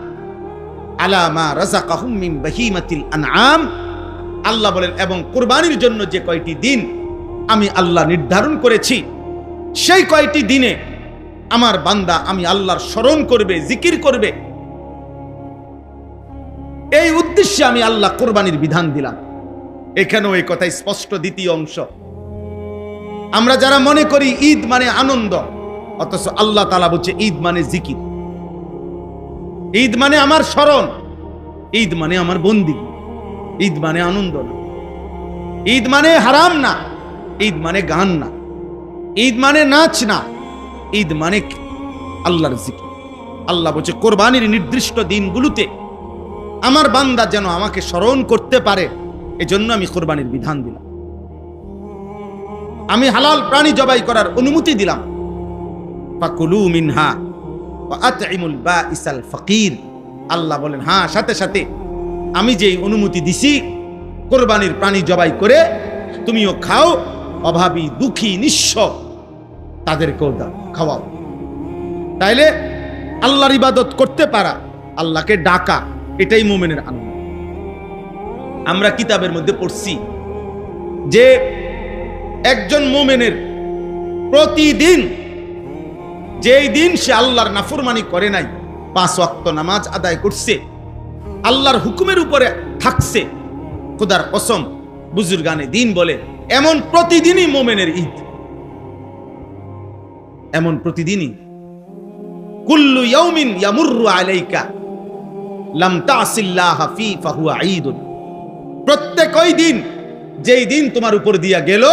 Speaker 1: আলা মা রাযাকাহুম মিন বাহিমাতিল আনআম। আল্লাহ বলেন এবং কুরবানির জন্য যে কয়টি দিন আমি আল্লাহ নির্ধারণ করেছি, সেই কয়টি দিনে আমার বান্দা আমি আল্লাহর স্মরণ করবে, জিকির করবে, এই উদ্দেশ্যে আমি আল্লাহ কুরবানির বিধান দিলাম। এখানেও এই কথা স্পষ্ট, দ্বিতীয় অংশ। আমরা যারা মনে করি ঈদ মানে আনন্দ, অথচ আল্লাহ তাআলা বলছে ঈদ মানে জিকির, ঈদ মানে আমার স্মরণ, ঈদ মানে আমার বন্দেগী। ঈদ মানে আনন্দ না, ঈদ মানে হারাম না, ঈদ মানে গান না, ঈদ মানে নাচ না, ঈদ মানে আল্লাহর জিকির। আল্লাহ বলছে কোরবানির নির্দিষ্ট দিনগুলোতে আমার বান্দা যেন আমাকে স্মরণ করতে পারে, এজন্য আমি কোরবানির বিধান দিলাম, আমি হালাল প্রাণী জবাই করার অনুমতি দিলাম। ফাকুলু মিনহা ওয়া আতইমুল বাঈসাল ফাকির। আল্লাহ বলেন হ্যাঁ, সাথে সাথে আমি যেই অনুমতি দিছি কোরবানির প্রাণী জবাই করে তুমিও খাও, অভাবী দুঃখী নিঃস্ব তাদেরকেও দাও, খাওয়াও। তাইলে আল্লাহর ইবাদত করতে পারা, আল্লাহকে ডাকা, এটাই মুমিনের আনন্দ। আমরা কিতাবের মধ্যে পড়ছি যে একজন মুমিনের প্রতিদিন, যেই দিন সে আল্লাহর নাফরমানি করে নাই, 5 ওয়াক্ত নামাজ আদায় করছে, আল্লাহর হুকুমের উপরে থাকছে, খোদার কসম বুজুর্গানে দিন বলে এমন প্রতিদিনই মুমিনের ঈদ, এমন প্রতিদিনই। কুল্লু ইয়াউমিন ইয়ামুররু আলাইকা লাম তাসিল্লাহ ফি ফাহুয়া ঈদুন। প্রত্যেক ওই দিন যেই দিন তোমার উপর দিয়া গেল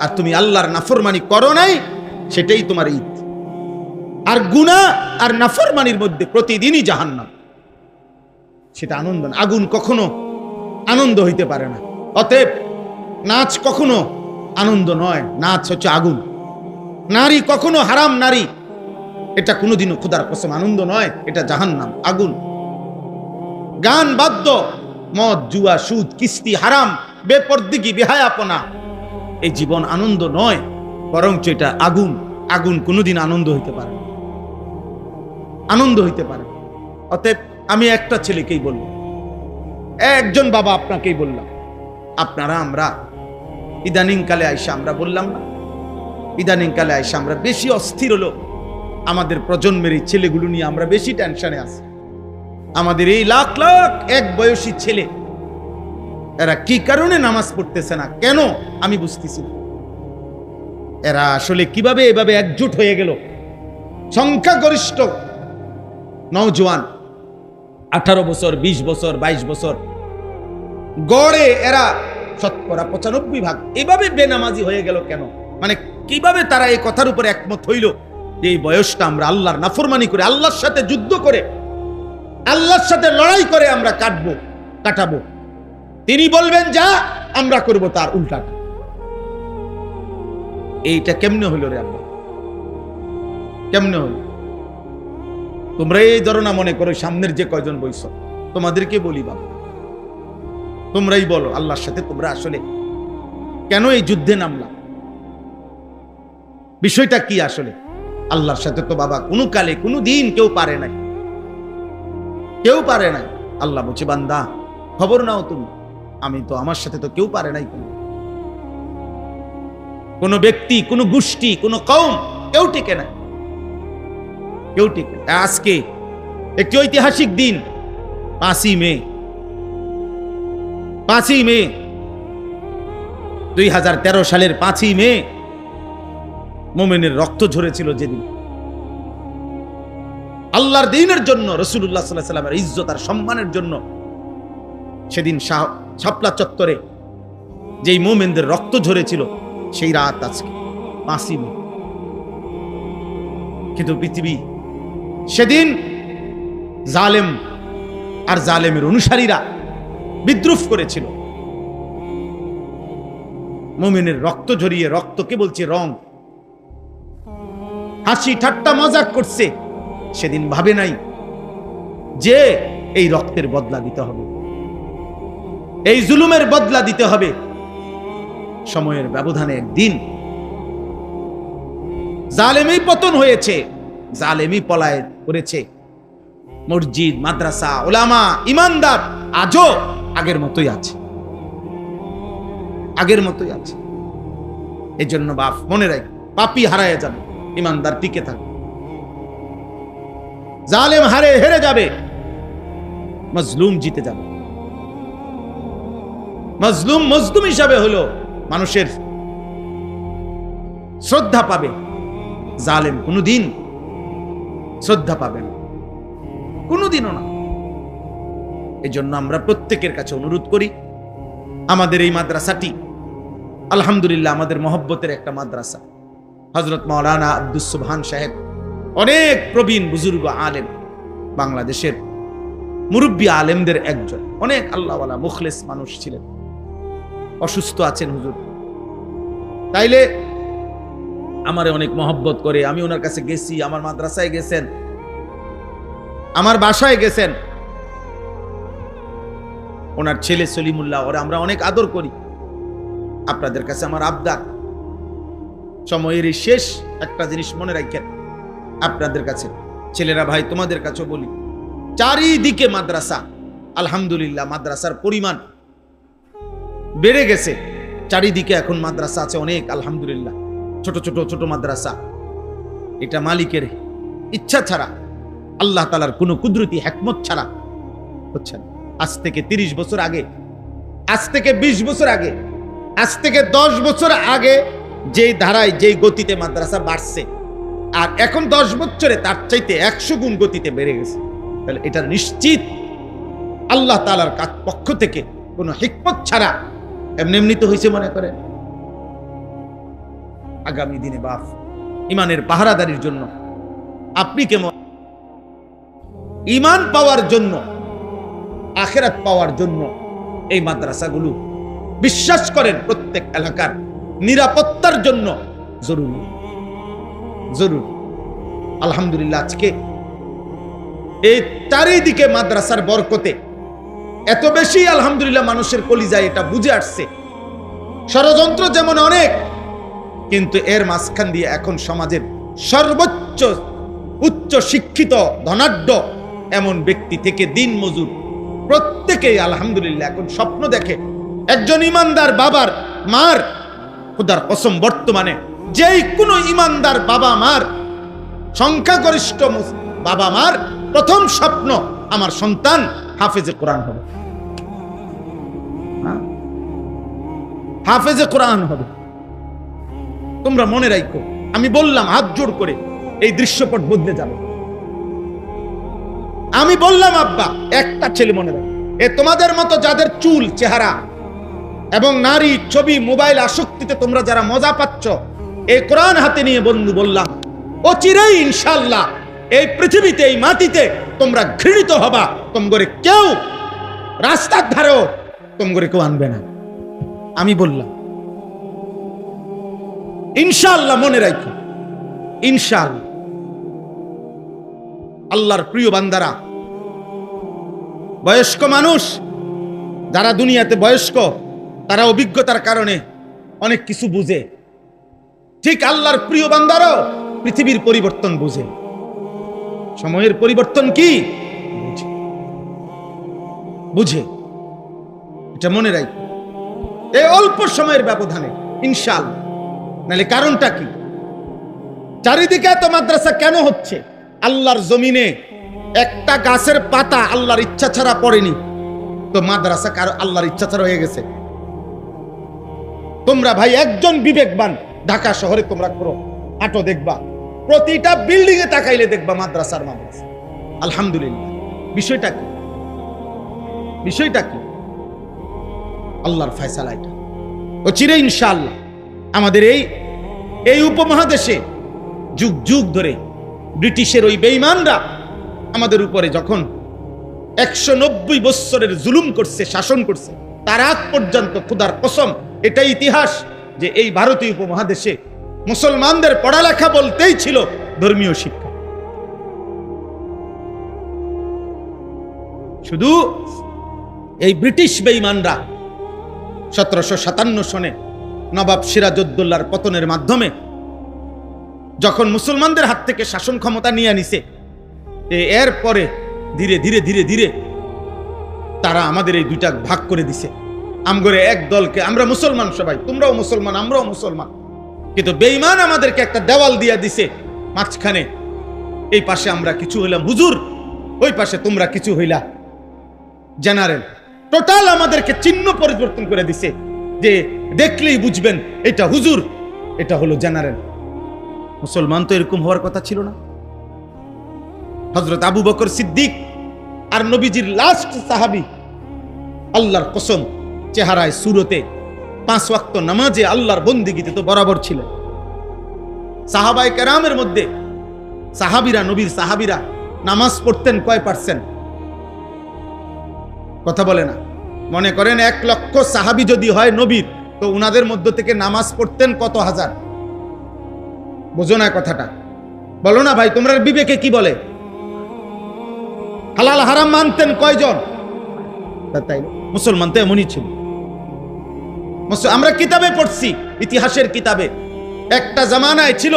Speaker 1: আর তুমি আল্লাহর নাফরমানি করো নাই, সেটাই তোমার ঈদ। আর গুনাহ আর নাফরমানির মধ্যে প্রতিদিনই জাহান্নাম, সেটা আনন্দ না। আগুন কখনো আনন্দ হইতে পারে না, অতএব নাচ কখনো আনন্দ নয়, নাচ হচ্ছে আগুন। নারী কখনো হারাম নারী, এটা কোনোদিনও খোদার কসম আনন্দ নয়, এটা জাহান্নাম, আগুন। গান বাদ্য, মদ জুয়া সুদ কিস্তি হারাম বেপরদিগি বেহায়াপনা, এই জীবন আনন্দ নয়, বরঞ্চ এটা আগুন। আগুন কোনোদিন আনন্দ হইতে পারে না, আনন্দ হইতে পারে। অতএব আমি একটা ছেলেকেই বলবো, একজন বাবা আপনাকেই বললাম, আপনারা আমরা ইদানিং কালে আইসা আমরা বললাম না, ইদানিং কালে আইসা আমরা বেশি অস্থির হলো, আমাদের প্রজন্মের এই ছেলেগুলো নিয়ে আমরা বেশি টেনশনে আছি। আমাদের এই লাখ লাখ এক বয়সী ছেলে, এরা কি কারণে নামাজ পড়তেছে না, কেন আমি বুঝতেছি না। এরা আসলে কিভাবে এভাবে একজোট হয়ে গেল? সংখ্যাগরিষ্ঠ নওজোয়ান 18 বছর 20 বছর 22 বছর গড়ে এরা শতকরা 95% এভাবে বেনামাজি হয়ে গেল কেন? মানে কিভাবে তারা এই কথার উপরে একমত হইল যে এই বয়সটা আমরা আল্লাহর নাফরমানি করে, আল্লাহর সাথে যুদ্ধ করে, আল্লাহর সাথে লড়াই করে আমরা কাটাবো। তিনি বলবেন যা, আমরা করব তার উল্টাটা। এইটা কেমনে হইল রে আল্লাহ, কেমনে হইল? তোমরা এই ধারণা মনে করো সামনের যে কয়জন বইস তোমাদেরকে বলি বাবা, তোমরাই বলো আল্লাহর সাথে তোমরা আসলে কেন এই যুদ্ধে নামলা? বিষয়টা কি আসলে? আল্লাহর সাথে তো বাবা কোনো কালে কোনো দিন কেউ পারে নাই, কেউ পারে নাই। আল্লাহ বলছে বান্দা খবর নাও তুমি, আমি তো, আমার সাথে তো কেউ পারে নাই। কোনো ব্যক্তি, কোনো গোষ্ঠী, কোনো কওম কেউ টিকে নাই, কেউ টিকে। আজকে একটি ঐতিহাসিক দিন, 5ই মে 2013 সালের 5ই মে মুমিনের রক্ত ঝরেছিল যেদিন। আল্লাহর দ্বীনের জন্য, রাসূলুল্লাহ সাল্লাল্লাহু আলাইহি ওয়াসাল্লামের ইজ্জত আর সম্মানের জন্য সেদিন শাপলা চত্বরে যেই মুমিনদের রক্ত ঝরেছিল, সেই রাত আজকে 5ই মে। কিন্তু পৃথিবী সেদিন জালেম আর জালেমের অনুসারীরা বিদ্রুপ করেছিল, মুমিনের রক্ত ঝরিয়ে, রক্তকে বলছে রং, হাসি ঠাট্টা মজাক করছে। সেদিন ভাবে নাই যে এই রক্তের বদলা দিতে হবে, এই জুলুমের বদলা দিতে হবে। সময়ের ব্যবধানে একদিন জালেমই পতন হয়েছে, জালেমই পলায়ন করেছে। মসজিদ, মাদ্রাসা, ওলামা, ইমানদার আজও আগের মতোই আছে, আগের মতোই আছে। এই জন্য বাপ মনে রাখ, পাপী হারায় যাবে, ইমানদার টিকে থাকবে। জালেম হেরে যাবে, মজলুম জিতে যাবে। মজলুম হিসাবে হলো মানুষের শ্রদ্ধা পাবে, জালেম কোনদিন শ্রদ্ধা পাবে না, কোনদিনও না। এজন্য আমরা প্রত্যেকের কাছে অনুরোধ করি, আমাদের এই মাদ্রাসাটি আলহামদুলিল্লাহ আমাদের মহব্বতের একটা মাদ্রাসা। হযরত মাওলানা আব্দুস সুবহান সাহেব অনেক প্রবীণ বুজুর্গ আলেম, বাংলাদেশের মুরব্বী আলেমদের একজন, অনেক আল্লাহওয়ালা মুখলেস মানুষ ছিলেন। অসুস্থ আছেন হুজুর, তাইলে আমারে অনেক মহব্বত করে। আমি ওনার কাছে গেছি, আমার মাদ্রাসায় গেছেন, আমার বাসায় গেছেন। ওনার ছেলে সলিমুল্লাহ, ওরা আমরা অনেক আদর করি। আপনাদের কাছে আমার আবদার, সময়ের এই শেষ একটা জিনিস মনে রাখেন আপনাদের কাছে, ছেলেরা ভাই তোমাদের কাছে বলি, চারিদিকে মাদ্রাসা, আলহামদুলিল্লাহ মাদ্রাসার পরিমাণ বেড়ে গেছে। চারিদিকে এখন মাদ্রাসা আছে অনেক, আলহামদুলিল্লাহ, ছোট ছোট ছোট মাদ্রাসা। এটা মালিকের ইচ্ছা ছাড়া, আল্লাহ তাআলার কোনো কুদরতি হিকমত ছাড়া হচ্ছে না। আজ থেকে 30 বছর আগে, আজ থেকে 20 বছর আগে, আজ থেকে 10 বছর আগে যেই ধারায় যেই গতিতে মাদ্রাসা বাড়ছে, আর এখন 10 বছরে তার চাইতে 100 গুণ গতিতে বেড়ে গেছে। তাহলে এটা নিশ্চিত আল্লাহ তাআলার পক্ষ থেকে কোনো হিকমত ছাড়া এমনি এমনি তো হয়েছে মনে করেন। আগামী দিনে বাপ ইমানের পাহারাদারির জন্য আপনি কেমন, ইমান পাওয়ার জন্য, আখিরাত পাওয়ার জন্য এই মাদ্রাসাগুলো বিশ্বাস করেন প্রত্যেক এলাকার নিরাপত্তার জন্য জরুরি, জরুরি। আলহামদুলিল্লাহ আজকে এই চারিদিকে মাদ্রাসার বরকতে এত বেশি আলহামদুলিল্লাহ মানুষের কলিজায় এটা বুঝে আসছে। ষড়যন্ত্র যেমন অনেক, কিন্তু এর মাঝখান দিয়ে এখন সমাজের সর্বোচ্চ উচ্চ শিক্ষিত ধনাঢ্য এমন ব্যক্তি থেকে দিন মজুর প্রত্যেকেই আলহামদুলিল্লাহ এখন স্বপ্ন দেখে একজন ইমানদার বাবার মার, খোদার কসম বর্তমানে যেই কোনো ইমানদার বাবা মার, সংখ্যাগরিষ্ঠ বাবা মার প্রথম স্বপ্ন আমার সন্তান হাফেজে কোরআন হবে, হাফেজে কোরআন হবে। তোমরা মনে রাখো, আমি বললাম হাত জোর করে এই দৃশ্যপট বদলে যাবে। আমি বললাম আব্বা একটা ছেলে মনে রাখো, এ তোমাদের মতো যাদের চুল চেহারা এবং নারী ছবি মোবাইল আসক্তিতে তোমরা যারা মজা পাচ্ছ, এই কোরআন হাতে নিয়ে বন্ধু বললাম অচিরেই ইনশাআল্লাহ এই পৃথিবীতে এই মাটিতে তোমরা ঘৃণিত হবা। তোমগরে কেউ রাস্তার ধারেও তোমগরে কেউ আনবে না। আমি বললাম ইনশাআল্লাহ, মনে রাখো ইনশাআল্লাহ। আল্লাহর প্রিয় বান্দারা, বয়স্ক মানুষ যারা দুনিয়াতে বয়স্ক, তারা অভিজ্ঞতার কারণে অনেক কিছু বুঝে। ঠিক আল্লাহর প্রিয় বান্দারাও পৃথিবীর পরিবর্তন বুঝে, সময়ের পরিবর্তন কি বুঝে। এটা মনে রাখো এই অল্প সময়ের ব্যবধানে ইনশাআল্লাহ। নাহলে কারণটা কি? চারিদিকে এত মাদ্রাসা কেন হচ্ছে? আল্লাহর জমিনে একটা গাছের পাতা আল্লাহর ইচ্ছা ছাড়া পড়েনি, তো মাদ্রাসা কারো আল্লাহর ইচ্ছা ছাড়া হয়ে গেছে। তোমরা ভাই একজন বিবেকবান ঢাকা শহরে তোমরা করো আটো, দেখবা প্রতিটা বিল্ডিং এ তাকাইলে দেখবা মাদ্রাসার মাদ্রাসা। আলহামদুলিল্লাহ। বিষয়টা কি? বিষয়টা কি? আল্লাহর ফয়সালা এটা। ও চিরে ইনশাআল্লাহ আমাদের এই উপমহাদেশে যুগ যুগ ধরে ব্রিটিশের ওই বেঈমানরা আমাদের উপরে যখন 190 বছরের জুলুম করছে, শাসন করছে, তার আগ পর্যন্ত খোদার কসম এটাই ইতিহাস যে এই ভারতীয় উপমহাদেশে মুসলমানদের পড়ালেখা বলতেই ছিল ধর্মীয় শিক্ষা। শুধু এই ব্রিটিশ বেঈমানরা 1757 সনে নবাব সিরাজউদ্দৌলার পতনের মাধ্যমে যখন মুসলমানদের হাত থেকে শাসন ক্ষমতা নিয়ে নিছে, এরপরে ধীরে ধীরে ধীরে ধীরে তারা আমাদের এই দুইটা ভাগ করে দিছে। আমগরে এক দলকে, আমরা মুসলমান সবাই, তোমরাও মুসলমান আমরাও মুসলমান, কিন্তু বেঈমান আমাদেরকে একটা দেওয়াল দিয়ে দিছে মাঝখানে। এই পাশে আমরা কিছু হইলাম হুজুর, ওই পাশে তোমরা কিছু হইলা জেনারেল। টোটাল আমাদেরকে চিহ্ন পরিবর্তন করে দিছে যে দেখলেই বুঝবেন এটা হুজুর, এটা হলো জেনারেল। মুসলমান তো এরকম হওয়ার কথা ছিল না। হযরত আবু বকর সিদ্দিক আর নবীজির লাস্ট সাহাবী আল্লাহর কসম, চেহারায় সুরতে 5 ওয়াক্ত নামাজে আল্লাহর বন্দিগিতে তো বরাবর ছিলেন। সাহাবায়ে কেরামের মধ্যে সাহাবীরা, নবীর সাহাবীরা নামাজ পড়তেন কয় %? কথা বলে না। মনে করেন 1 লক্ষ সাহাবী যদি হয় নবীর, তো উনাদের মধ্য থেকে নামাজ পড়তেন কত হাজার? বোঝো না কথাটা? বলো না ভাই, তোমরা বিবেকে কি বলে? হালাল হারাম মানতেন কয়জন? তাই মুসলমান তো এমনই ছিল। আমরা কিতাবে পড়ছি, ইতিহাসের কিতাবে, একটা জামানায় ছিল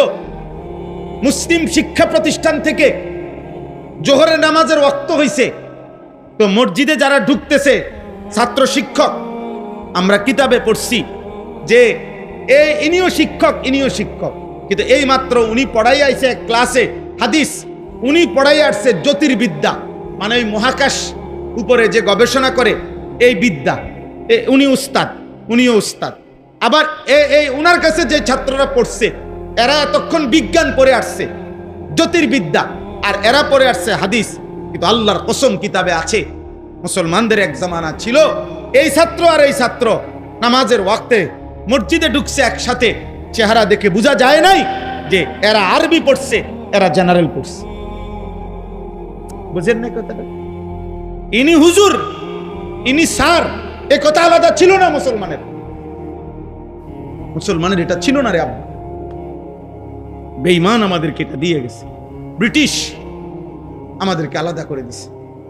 Speaker 1: মুসলিম শিক্ষা প্রতিষ্ঠান থেকে জোহরের নামাজের ওয়াক্ত হইছে, তো মসজিদে যারা ঢুকতেছে ছাত্র শিক্ষক, আমরা কিতাবে পড়ছি যে ইনিও শিক্ষক, কিন্তু এই মাত্র উনি পড়াই আইছে ক্লাসে হাদিস, উনি পড়াই আসছে জ্যোতির্বিদ্যা, মানে ওই মহাকাশ উপরে যে গবেষণা করে এই বিদ্যা, উনিও উস্তাদ। আবার এই উনার কাছে যে ছাত্ররা পড়ছে এরা এতক্ষণ বিজ্ঞান পড়ে আসছে, জ্যোতির্বিদ্যা, আর এরা পড়ে আসছে হাদিস। কিন্তু আল্লাহর কসম কিতাবে আছে, মুসলমানদের এক জামানা ছিল এই ছাত্র আর এই ছাত্র নামাজের ওয়াক্তে মসজিদে ঢুকছে একসাথে, চেহারা দেখে বোঝা যায় নাই যে এরা আরবি পড়ছে, এরা জেনারেল পড়ছে। বুঝেন না কথাটা? ইনি হুজুর, ইনি স্যার, এ কথা আলাদা ছিল না মুসলমানের এটা ছিল না রে আব্বা। বেঈমান আমাদেরকে এটা দিয়ে গেছে, ব্রিটিশ আমাদেরকে আলাদা করে দিছে।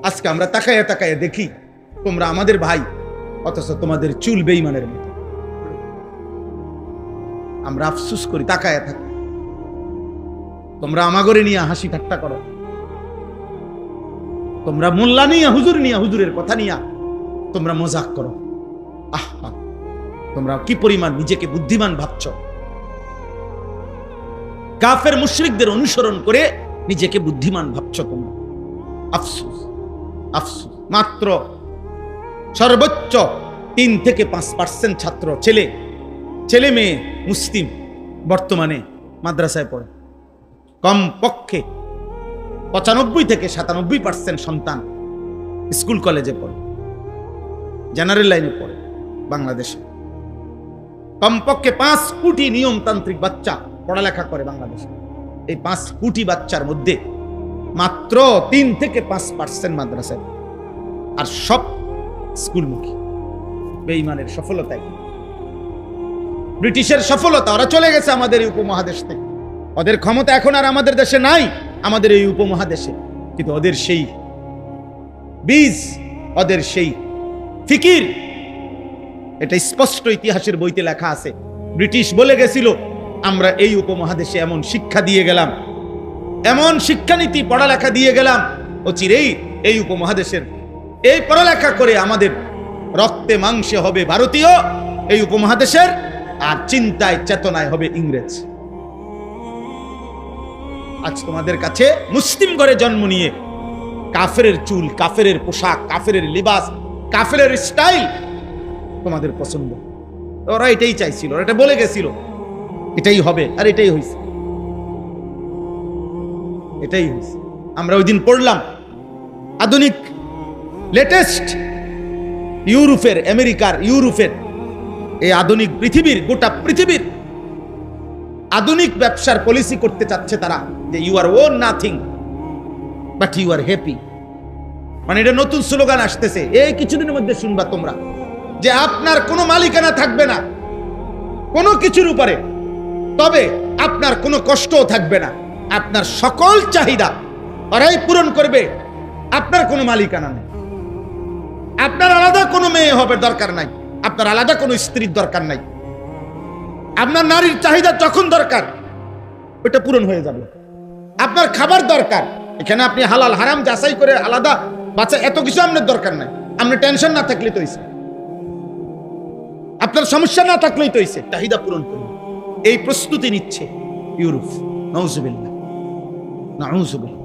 Speaker 1: আজকে আমরা তাকায়া দেখি তোমরা আমাদের ভাই, অথচ তোমাদের চুল বেঈমানের মতো। আমরা আফসোস করি, তাকায়া থাকি। তোমরা আমাগরে নিয়ে হাসি ঠাট্টা করো, তোমরা মোল্লা নিয়ে হুজুরের কথা নিয়ে তোমরা মজাক করো। আহা, তোমরা কি পরিমাণ নিজেকে বুদ্ধিমান ভাবছ। কাফের মুশরিকদের অনুসরণ করে নিজেকে বুদ্ধিমান ভাবছ তোমরা। আফসোস। মাত্র সর্বোচ্চ 3 থেকে 5% ছাত্র, ছেলে মেয়ে মুসলিম বর্তমানে মাদ্রাসায় পড়ে। কম পক্ষে 95 থেকে 97% সন্তান স্কুল কলেজে পড়ে, জেনারেল লাইনে পড়ে। বাংলাদেশে কমপক্ষে 5 কোটি নিয়মতান্ত্রিক বাচ্চা পড়ালেখা করে বাংলাদেশে। এই 5 কোটি বাচ্চার মধ্যে মাত্র 3 থেকে 5% মাদ্রাসায়, আর সব স্কুলমুখী। বেঈমানের সফলতায়, ব্রিটিশের সফলতা, ওরা চলে গেছে আমাদের এই উপমহাদেশ থেকে। ওদের ক্ষমতা এখন আর আমাদের দেশে নাই, আমাদের এই উপমহাদেশে, কিন্তু ওদের সেই বীজ, ওদের সেই ফিকির, এটা স্পষ্ট ইতিহাসের বইতে লেখা আছে। ব্রিটিশ বলে গেছিল, আমরা এই উপমহাদেশে এমন শিক্ষা দিয়ে গেলাম, এমন শিক্ষানীতি পড়ালেখা দিয়ে গেলাম, অচিরেই এই উপমহাদেশের এই পড়ালেখা করে আমাদের রক্তে মাংসে হবে ভারতীয় এই উপমহাদেশের, আর চিন্তায় চেতনায় হবে ইংরেজ। আজ তোমাদের কাছে মুসলিম ঘরে জন্ম নিয়ে কাফেরের চুল, কাফেরের পোশাক, কাফেরের লিবাস, কাফেরের স্টাইল তোমাদের পছন্দ। ওরা এটাই চাইছিল, ওরা এটা বলে গেছিল এটাই হবে, আর এটাই হয়েছে। আমরা ওই দিন পড়লাম আধুনিক লেটেস্ট ইউরোপের, আমেরিকার, ইউরোপের এই আধুনিক পৃথিবীর, গোটা পৃথিবীর আধুনিক ব্যবসার পলিসি করতে চাচ্ছে তারা, যে you are own nothing but you are happy. মানে এটা নতুন স্লোগান আসতেছে, এই কিছুদিনের মধ্যে শুনবা তোমরা, যে আপনার কোনো মালিকানা থাকবে না কোনো কিছুর উপরে, তবে আপনার কোনো কষ্টও থাকবে না, আপনার সকল চাহিদা ওরাই পূরণ করবে, আপনার কোনো মালিকানা নেই, আপনার আলাদা কোনো মেয়ে হবে দরকার নাই, আপনার আলাদা কোনো স্ত্রীর দরকার নাই, আপনার নারীর চাহিদা যখন দরকার ওটা পূরণ হয়ে যাবে। আপনার খাবার দরকার, এখানে আপনি হালাল হারাম যাচাই করে আলাদা বাচ্চা, এত কিছু আপনার দরকার নাই। আপনার টেনশন না থাকলে তো হইছে, আপনার সমস্যা না থাকলেই তো হইছে, চাহিদা পূরণ করুন। এই প্রস্তুতি নিচ্ছে ইউরোপ। নাউজুবিল্লাহ, নাউজুবিল্লাহ।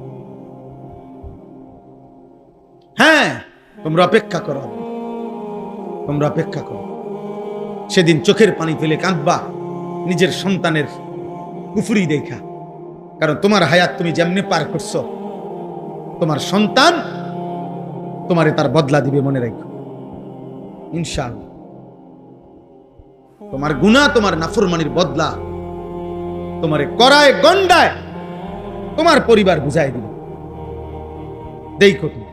Speaker 1: হ্যাঁ, তোমরা অপেক্ষা করো, সেদিন চোখের পানি ফেলে কাঁদবা নিজের সন্তানের কুফরি দেখা। কারণ তোমার হায়াত তুমি যেমনি পার করছো, তোমার সন্তান তোমারে তার বদলা দিবে, মনে রাখো। ইনশাআল্লাহ তোমার গুনাহ, তোমার নাফরমানির বদলা তোমারে করায় গন্ডায় তোমার পরিবার বুঝাই দিবে। দেখো তুমি,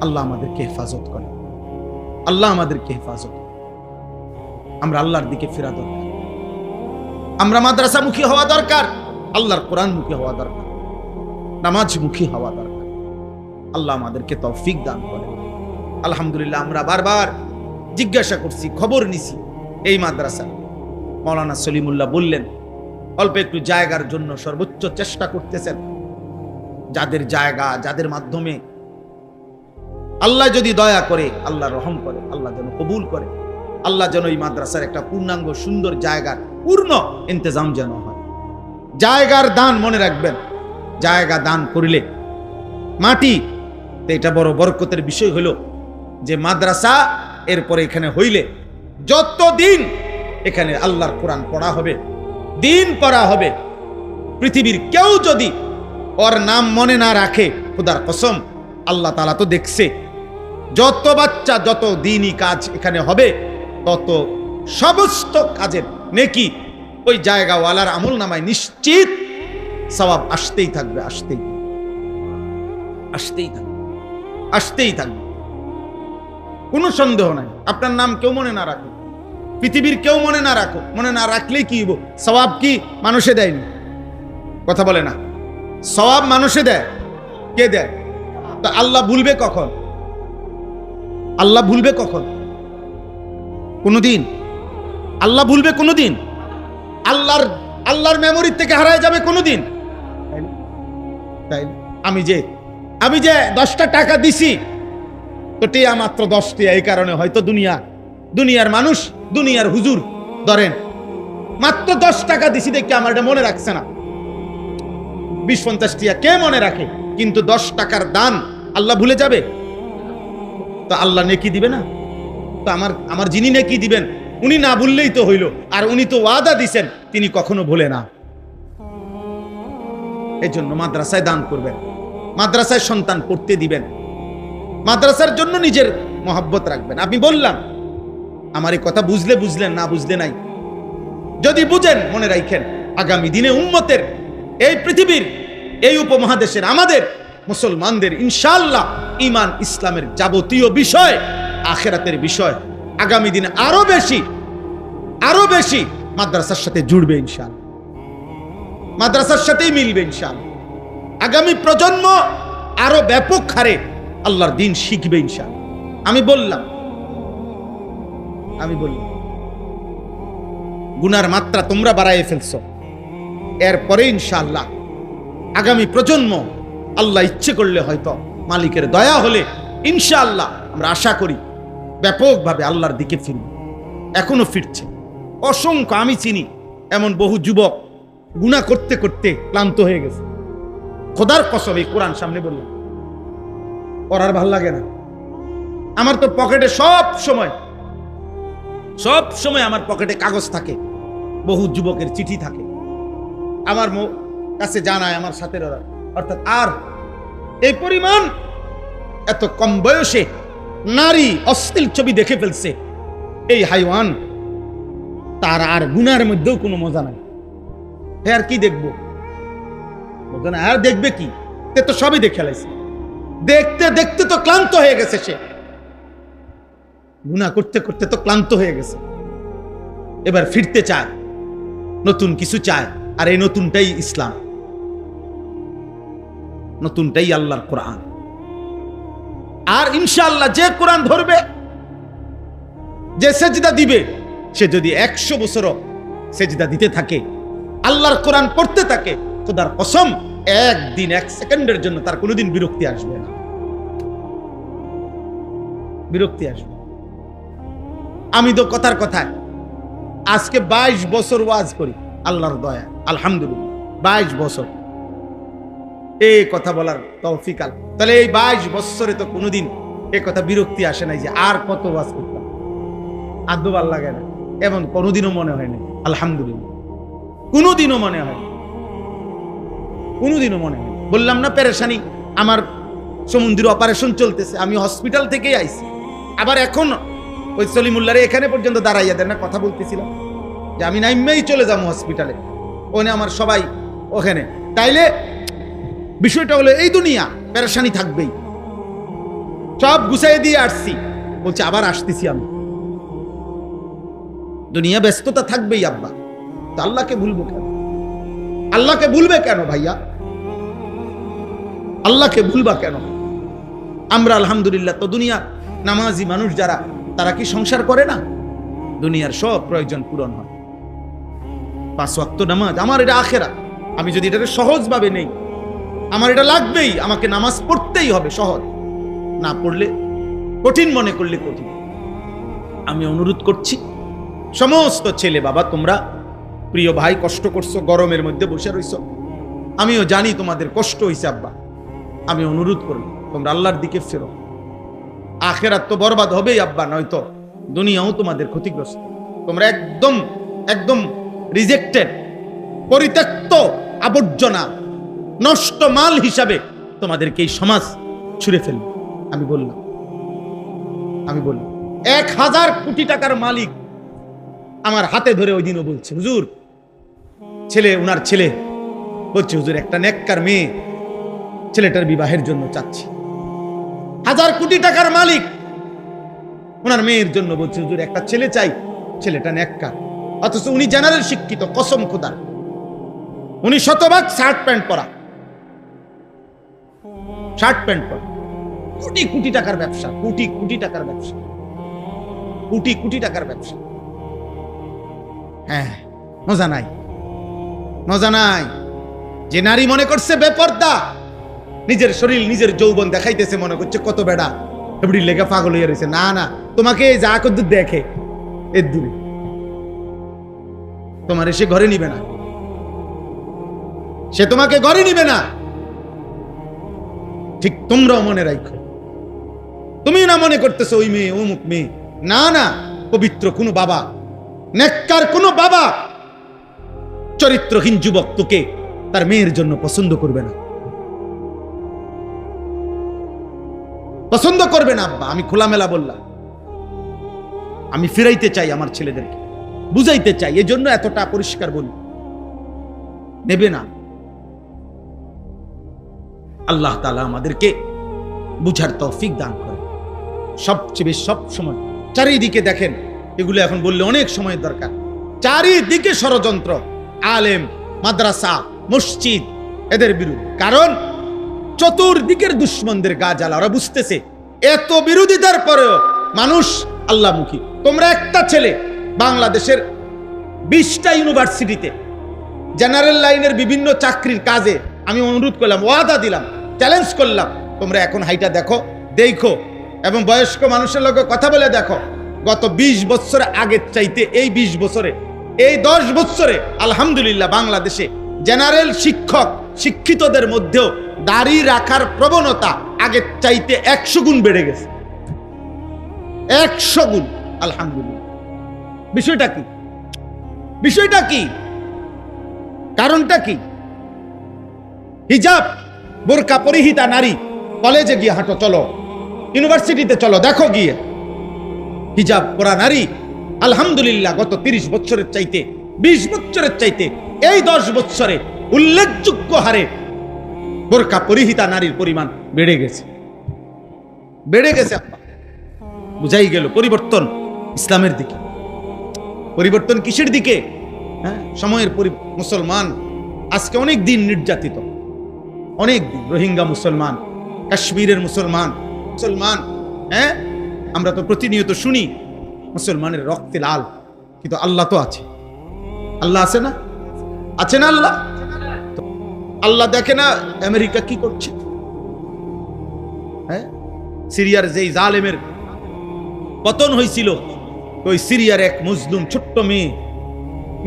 Speaker 1: আল্লাহ আমাদেরকে হেফাজত করে, আল্লাহ আমাদেরকে হেফাজত করে। আমরা আল্লাহর দিকে ফেরা দরকার, আমরা মাদ্রাসামুখী হওয়া দরকার, আল্লাহর কোরআনমুখী হওয়া দরকার, নামাজমুখী হওয়া দরকার। আল্লাহ আমাদেরকে তৌফিক দান করে। আলহামদুলিল্লাহ, আমরা বারবার জিজ্ঞাসা করছি, খবর নিছি, এই মাদ্রাসা মাওলানা সলিমুল্লাহ বললেন অল্প একটু জায়গার জন্য সর্বোচ্চ চেষ্টা করতেছেন। যাদের জায়গা, যাদের মাধ্যমে আল্লাহ যদি দয়া করে, আল্লাহ রহম করে, আল্লাহ যেন কবুল করে, আল্লাহ যেন এই মাদ্রাসার একটা পূর্ণাঙ্গ সুন্দর জায়গার পূর্ণ ইন্তজাম যেন হয়। জায়গার দান মনে রাখবেন, জায়গা দান করলে মাটি, এটা বড় বরকতের বিষয় হলো যে মাদ্রাসা এরপরে এখানে হইলে যতদিন এখানে আল্লাহর কোরআন পড়া হবে, দিন পড়া হবে, পৃথিবীর কেউ যদি ওর নাম মনে না রাখে, খোদার কসম আল্লাহ তাআলা তো দেখছে, যত বাচ্চা যত দিনই কাজ এখানে হবে তত সমস্ত কাজের নেকি ওই জায়গাওয়ালার আমল নামায় নিশ্চিত সওয়াব আসতেই থাকবে, আসতেই থাকবে, আসতেই থাকবে, কোনো সন্দেহ নাই। আপনার নাম কেউ মনে না রাখে, পৃথিবীর কেউ মনে না রাখো, মনে না রাখলেই কি হইব? সওয়াব কি মানুষে দেয়নি? কথা বলে না, সওয়াব মানুষে দেয়, কে দেয়? তো আল্লাহ ভুলবে কখন? আল্লাহ ভুলবে কখন? কোনদিন আল্লাহ ভুলবে? কোনদিন আল্লাহর মেমোরি থেকে হারায় যাবে কোনদিন? তাই আমি যে 10টা টাকা দিছি, তো টিয়া মাত্র 10 টিয়া, এই কারণে হয়তো দুনিয়ার মানুষ, দুনিয়ার হুজুর ধরেন মাত্র 10 টাকা দিছি দেখে আমার এটা মনে রাখছে না। 20-50 টিয়া কে মনে রাখে? কিন্তু 10 টাকার দান আল্লাহ ভুলে যাবে? তো আল্লাহ নেকি দিবে না? তো আমার যিনি নেকি দিবেন উনি না ভুললেই তো হইল, আর উনি তো ওয়াদা দিছেন তিনি কখনো ভুলে না। এই জন্য মাদ্রাসায় দান করবেন, মাদ্রাসায় সন্তান পড়তে দিবেন, মাদ্রাসার জন্য নিজের মহব্বত রাখবেন। আমি বললাম, আমার এই কথা বুঝলে বুঝলেন, না বুঝলে নাই। যদি বুঝেন মনে রাখেন, আগামী দিনে উম্মতের, এই পৃথিবীর, এই উপমহাদেশের, আমাদের মুসলমানদের ইনশাআল্লাহ ঈমান ইসলামের যাবতীয় বিষয়, আখিরাতের বিষয় আগামী দিনে আরো বেশি মাদ্রাসার সাথে জুড়বে ইনশাআল্লাহ, মাদ্রাসার সাথেই মিলবে ইনশাআল্লাহ। আগামী প্রজন্ম আরো ব্যাপক হারে আল্লাহর দ্বীন শিখবে ইনশাআল্লাহ। আমি বললাম গুনার মাত্রা তোমরা বাড়াইয়ে ফেলছো, এরপরে ইনশাআল্লাহ আগামী প্রজন্ম আল্লাহ ইচ্ছে করলে, হয়তো মালিকের দয়া হলে ইনশাআল্লাহ আমরা আশা করি ব্যাপকভাবে আল্লাহর দিকে ফিরবে। এখনো ফিরছে অসংখ্য, আমি চিনি এমন বহু যুবক গুনাহ করতে করতে ক্লান্ত হয়ে গেছে। খোদার কসম, এই কোরআন সামনে বললাম, পড়ার ভাল লাগে না। আমার তো পকেটে সব সময় আমার পকেটে কাগজ থাকে, বহু যুবকের চিঠি থাকে, আমার কাছে জানায় আমার সাথে, অর্থাৎ আর এই পরিমাণ এত কম বয়সে নারী অশ্লীল ছবি দেখে ফেলছে, এই হাইওয়ান, তার আর গুনার মধ্যেও কোনো মজা নাই। আর কি দেখবো? আর দেখবে কি? তো সবই দেখে ফেলেছে, দেখতে দেখতে তো ক্লান্ত হয়ে গেছে, সে গুনাহ করতে করতে তো ক্লান্ত হয়ে গেছে। এবার ফিরতে চায়, নতুন কিছু চায়, আর এই নতুনটাই ইসলাম, নতুনটাই আল্লাহর কোরআন। আর ইনশাআল্লাহ যে কোরআন ধরবে, যে সেজদা দিবে, সে যদি 100 বছরও সেজদা দিতে থাকে, আল্লাহর কোরআন পড়তে থাকে, খোদার কসম একদিন, 1 সেকেন্ডের জন্য তার কোনোদিন বিরক্তি আসবে না, বিরক্তি আসবে। আমি তো কথার কথায় আজকে 22 বছর ওয়াজ করি, আল্লাহর দয়া, আলহামদুলিল্লাহ 22 বছর এই কথা বলার তৌফিক। তাহলে এই 22 বছরে তো কোনোদিন এই কথা বিরক্তি আসে নাই যে আর কত ওয়াজ করতাম, আদৌ ভাল লাগে না, এমন কোনোদিনও মনে হয়নি, আলহামদুলিল্লাহ, কোনোদিনও মনে হয়, কোনোদিনও মনে হয়। বললাম না পেরেশানি, আমার সমুদ্রের অপারেশন চলতেছে, আমি হসপিটাল থেকেই আইছি, আবার এখন ওই সলিমুল্লাহরে এখানে পর্যন্ত দাঁড়াইয়া দেন না, কথা বলতেছিলাম যে আমি নাইমেই চলে যাবো হসপিটালে, ওখানে আমার সবাই ওখানে। তাইলে বিষয়টা হলো এই দুনিয়া পেরেশানি থাকবেই, সব গুছাই দিয়ে আসছি, বলছে আবার আসতেছি আমি। দুনিয়া ব্যস্ততা থাকবেই আব্বা, তো আল্লাহকে ভুলবো কেন? আল্লাহকে ভুলবে কেন ভাইয়া? আল্লাহকে ভুলবা কেন? আমরা আলহামদুলিল্লাহ তো দুনিয়া নামাজি মানুষ যারা, তারা কি সংসার করে না? দুনিয়ার সব প্রয়োজন পূরণ হয়। 5 ওয়াক্ত নামাজ আমার এটা আখেরাত। আমি যদি এটাকে সহজ ভাবে নেই, আমার এটা লাগবেই, আমাকে নামাজ পড়তেই হবে, সহজ না পড়লে কঠিন মনে করলে কঠিন। আমি অনুরোধ করছি সমস্ত ছেলে বাবা, তোমরা প্রিয় ভাই কষ্ট করছো, গরমের মধ্যে বসে রইছো, আমিও জানি তোমাদের কষ্ট হইছে আব্বা। আমি অনুরোধ করব তোমরা আল্লাহর দিকে ফেরো, আখেরাত তো বরবাদ হবেই আব্বা, নয়তো দুনিয়াও তোমাদের ক্ষতিগ্রস্ত। তোমরা একদম একদম রিজেক্টেড, পরিত্যক্ত আবর্জনা, নষ্ট মাল হিসাবে তোমাদেরকে এই সমাজ ছুঁড়ে ফেলবে। আমি বললাম 1000 কোটি টাকার মালিক আমার হাতে ধরে ওই দিনও বলছে, হুজুর ওনার ছেলে বলছে, হুজুর একটা নেককার মেয়ে, ছেলেটার বিবাহের জন্য চাচ্ছি। 1000 কোটি টাকার মালিক ওনার মেয়ের জন্য বলছে, হুজুর একটা ছেলে চাই, ছেলেটা নেককার। অথচ উনি জেনারেল শিক্ষিত, কসম খোদার, উনি শতভাগ শার্ট প্যান্ট পরা, কোটি কোটি টাকার ব্যবসা, কোটি কোটি টাকার ব্যবসা, কোটি কোটি টাকার ব্যবসা। হ্যাঁ, মজা নাই। যে নারী মনে করছে বেপর্দা, নিজের শরীর নিজের যৌবন দেখাইতেছে, মনে করছে কত বেড়া, এবড়ি লেগে পাগল হয়ে রয়েছে। না না, তোমাকে যা কদ্দুর দেখে এর দূরে, তোমার এসে ঘরে নিবে না, সে তোমাকে ঘরে নিবে না। ঠিক তোমরাও মনে রাখো, তুমি না মনে করতেছো ওই মেয়ে অমুক মেয়ে, না না, পবিত্র কোনো বাবা, নেককার কোনো বাবা চরিত্রহীন যুবক তোকে তার মেয়ের জন্য পছন্দ করবে না, পছন্দ করবে না আব্বা। আমি খোলামেলা বললাম, আমি ফিরাইতে চাই আমার ছেলেদেরকে, বুঝাইতে চাই, এজন্য এতটা পরিষ্কার বলি, নেবে না। আল্লাহ তাআলা আমাদেরকে বুঝার তৌফিক দান করে। সবচেয়ে বেশি সব সময় চারিদিকে দেখেন, এগুলো এখন বললে অনেক সময়ের দরকার, চারিদিকে ষড়যন্ত্র, আলেম, মাদ্রাসা, মসজিদ, এদের বিরুদ্ধে। কারণ চতুর্দিকের দুশ্মনদের গা জ্বালা, ওরা বুঝতেছে এত বিরোধিতার পরেও মানুষ আল্লাহমুখী। তোমরা একটা ছেলে বাংলাদেশের 20টা ইউনিভার্সিটিতে জেনারেল লাইনের বিভিন্ন চাকরির কাজে, আমি অনুরোধ করলাম, ওয়াদা দিলাম, চ্যালেঞ্জ করলাম, তোমরা এখন হাইটা দেখো এবং বয়স্ক মানুষের লগে কথা বলে দেখো, গত 20 বছর আগের চাইতে এই 20 বছরে, এই 10 বছরে আলহামদুলিল্লাহ বাংলাদেশে জেনারেল শিক্ষিতদের মধ্যেও দাড়ি রাখার প্রবণতা আগের চাইতে 100 গুণ বেড়ে গেছে, 100 গুণ, আলহামদুলিল্লাহ। বিষয়টা কি? কারণটা কি? হিজাব, বোরকা পরিহিতা নারী কলেজে গিয়ে হাঁটো, চলো ইউনিভার্সিটিতে চলো, দেখো গিয়ে হিজাব পরা নারী আলহামদুলিল্লাহ গত 30 বছরের চাইতে, 20 বছরের চাইতে এই 10 বছরে উল্লেখযোগ্য হারে বোরকা পরিহিতা নারীর পরিমাণ বেড়ে গেছে। বুঝাই গেল পরিবর্তন ইসলামের দিকে। পরিবর্তন কিসের দিকে? সময়ের মুসলমান আজকে অনেক দিন নির্যাতিত, অনেক দিন। রোহিঙ্গা মুসলমান, কাশ্মীরের মুসলমান, আমরা তো প্রতিনিয়ত শুনি মুসলমানের রক্তে লাল, কিন্তু আল্লাহ তো আছে, আল্লাহ আছে না? আল্লাহ দেখে না আমেরিকা কি করছে? সিরিয়ার যেই জালেমের পতন হয়েছিল, ওই সিরিয়ার এক মুসলিম ছোট্ট মেয়ে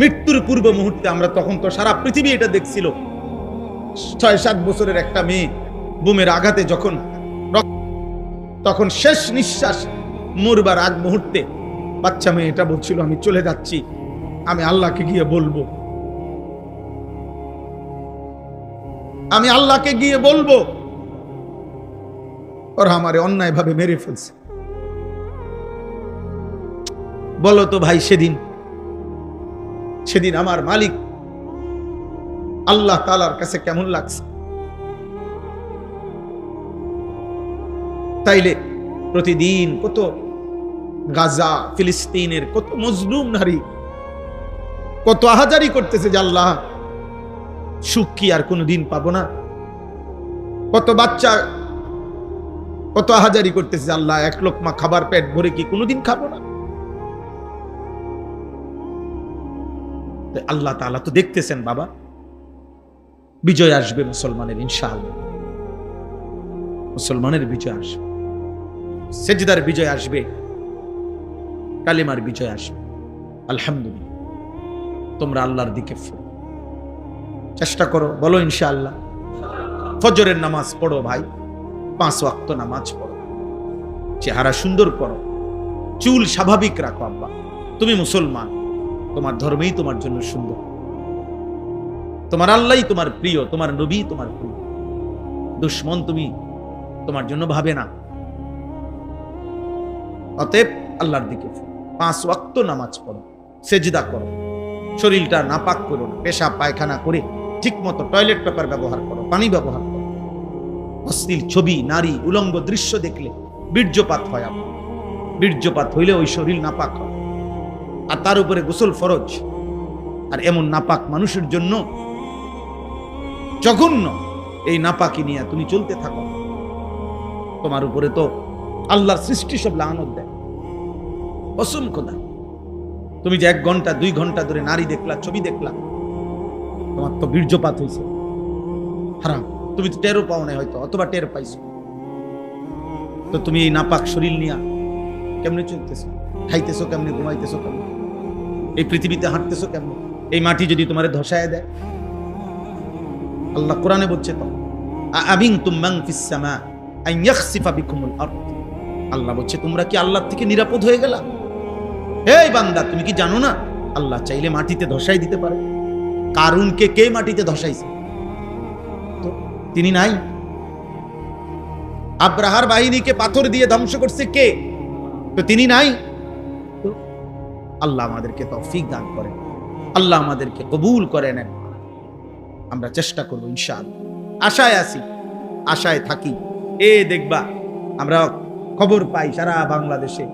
Speaker 1: মৃত্যুর পূর্ব মুহূর্তে, আমরা তখন তো সারা পৃথিবী এটা দেখছিল, 6-7 বছরের একটা মেয়ে বোমের আঘাতে তখন শেষ নিঃশ্বাস মরবার আগ মুহূর্তে বাচ্চা মেয়ে এটা বলছিল, আমি চলে যাচ্ছি, আমি আল্লাহকে গিয়ে বলবো, ওরা আমারে অন্যায় ভাবে মেরে ফেলছে। বলো তো ভাই, সেদিন আমার মালিক আল্লাহ তাআলার কাছে কেমন লাগছে? তাইলে প্রতিদিন কত গাজা, ফিলিস্তিনের কত মজলুম নারী কত আহাজারি করতেছে যে আল্লাহ সুখ কি আর কোনোদিন পাবো না? কত বাচ্চা কত আহাজারি করতেছে, আল্লাহ এক লোকমা খাবার পেট ভরে কি কোনোদিন খাবো না? আল্লাহ তাআলা তো দেখতেছেন বাবা। বিজয় আসবে মুসলমানের, ইনশাআল্লাহ মুসলমানের বিজয় আসবে, সেজদার বিজয় আসবে, কালিমার বিজয় আসবে। আলহামদুলিল্লাহ। তোমরা আল্লাহর দিকে চেষ্টা করো, বলো ইনশাআল্লাহ। ফজরের নামাজ পড়ো ভাই, 5 ওয়াক্ত নামাজ পড়ো, চেহারা সুন্দর করো, চুল স্বাভাবিক রাখো। আব্বা তুমি মুসলমান, তোমার ধর্মেই তোমার জন্য সুন্দর, তোমার আল্লাহই তোমার প্রিয়, তোমার নবী তোমার প্রিয়, দুশ্মন তুমি তোমার জন্য ভাবে না। অতএব আল্লাহর দিকে 5 ওয়াক্ত নামাজ পড়ো, সেজদা করো, শরীরটা নাপাক করো না, পেশাব পায়খানা করে ঠিক মতো টয়লেট পেপার ব্যবহার করো, পানি ব্যবহার করো। অশ্লীল ছবি, নারী, উলঙ্গ দৃশ্য দেখলে বীর্যপাত হয়। আপনার বীর্যপাত হইলে ওই শরীর নাপাক হয়, আর তার উপরে গোসল ফরজ। আর এমন নাপাক মানুষের জন্য জঘন্য এই নাপাকি নিয়ে তুমি চলতে থাকো, তোমার উপরে তো আল্লাহর সৃষ্টি সব লানত দেয়। কসম খোদা, তুমি যে 1 ঘন্টা 2 ঘন্টা ধরে নারী দেখলা, ছবি দেখলা, তোমার তো বীর্যপাত হয়েছে, হারাম। তুমি তো টেরও পাও নাই হয়তো, অথবা টের পাইছো। তো তুমি এই নাপাক শরীর নিয়ে কেমনে চলতেছো? খাইতেছো কেমনে? ঘুমাইতেছো কেমনে? এই পৃথিবীতে হাঁটতেছো কেমনে? এই মাটি যদি তোমারে ধসায় দেয়? আল্লাহ কোরআনে বলছে তো, আবিনতুম মান ফিস সামা আন ইয়াখসিফা বিকুমুল আরদ। আল্লাহ বলছে তোমরা কি আল্লাহর থেকে নিরাপদ হয়ে গেলা? এই বান্দা, তুমি কি জানো না আল্লাহ চাইলে মাটিতে ধসাই দিতে পারে? কারুনকে কে মাটিতে ধসাইছে? তো তিনি নাই? আব্রাহার বাহিনীকে পাথর দিয়ে ধ্বংস করছে কে? তো তিনি নাই? তো আল্লাহ আমাদেরকে তৌফিক দান করেন, আল্লাহ আমাদেরকে কবুল করে নেন। আমরা চেষ্টা করব ইনশাআল্লাহ। আশায় আছি, আশায় থাকি। দেখবা আমরা খবর পাই সারা বাংলাদেশে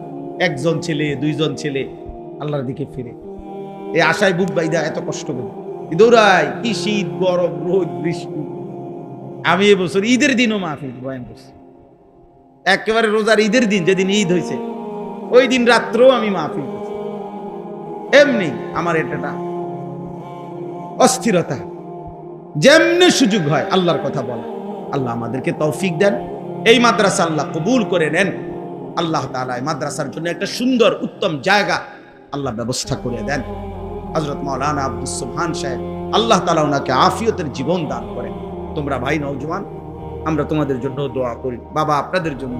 Speaker 1: 1 জন ছেলে 2 জন ছেলে আল্লাহর দিকে ফিরে। এই আশায় বুক বাইদা এত কষ্ট করি, দৌড়াই, কি শীত, গরম, রোদ, বৃষ্টি। আমি এবছর ঈদের দিনও মাহফিল বয়ান করছি, একেবারে রোজার ঈদের দিন, যেদিন ঈদ হয়েছে ওই দিন রাত্রেও আমি মাহফিল করছি। এমনি আমার এটা অস্থিরতা, যেমনি সুযোগ হয় আল্লাহর কথা বলা। আল্লাহ আমাদেরকে তৌফিক দেন, এই মাদ্রাসা আল্লাহ কবুল করে নেন। আল্লাহ তাআলা এই মাদ্রাসার জন্য একটা সুন্দর উত্তম জায়গা আল্লাহ ব্যবস্থা করে দেন। হযরত মাওলানা আব্দুস সুবহান সাহেব, আল্লাহ তাআলা ওনাকে আফিয়তের জীবন দান করেন। তোমরা ভাই নওজোয়ান, আমরা তোমাদের জন্য দোয়া করি, বাবা আপনাদের জন্য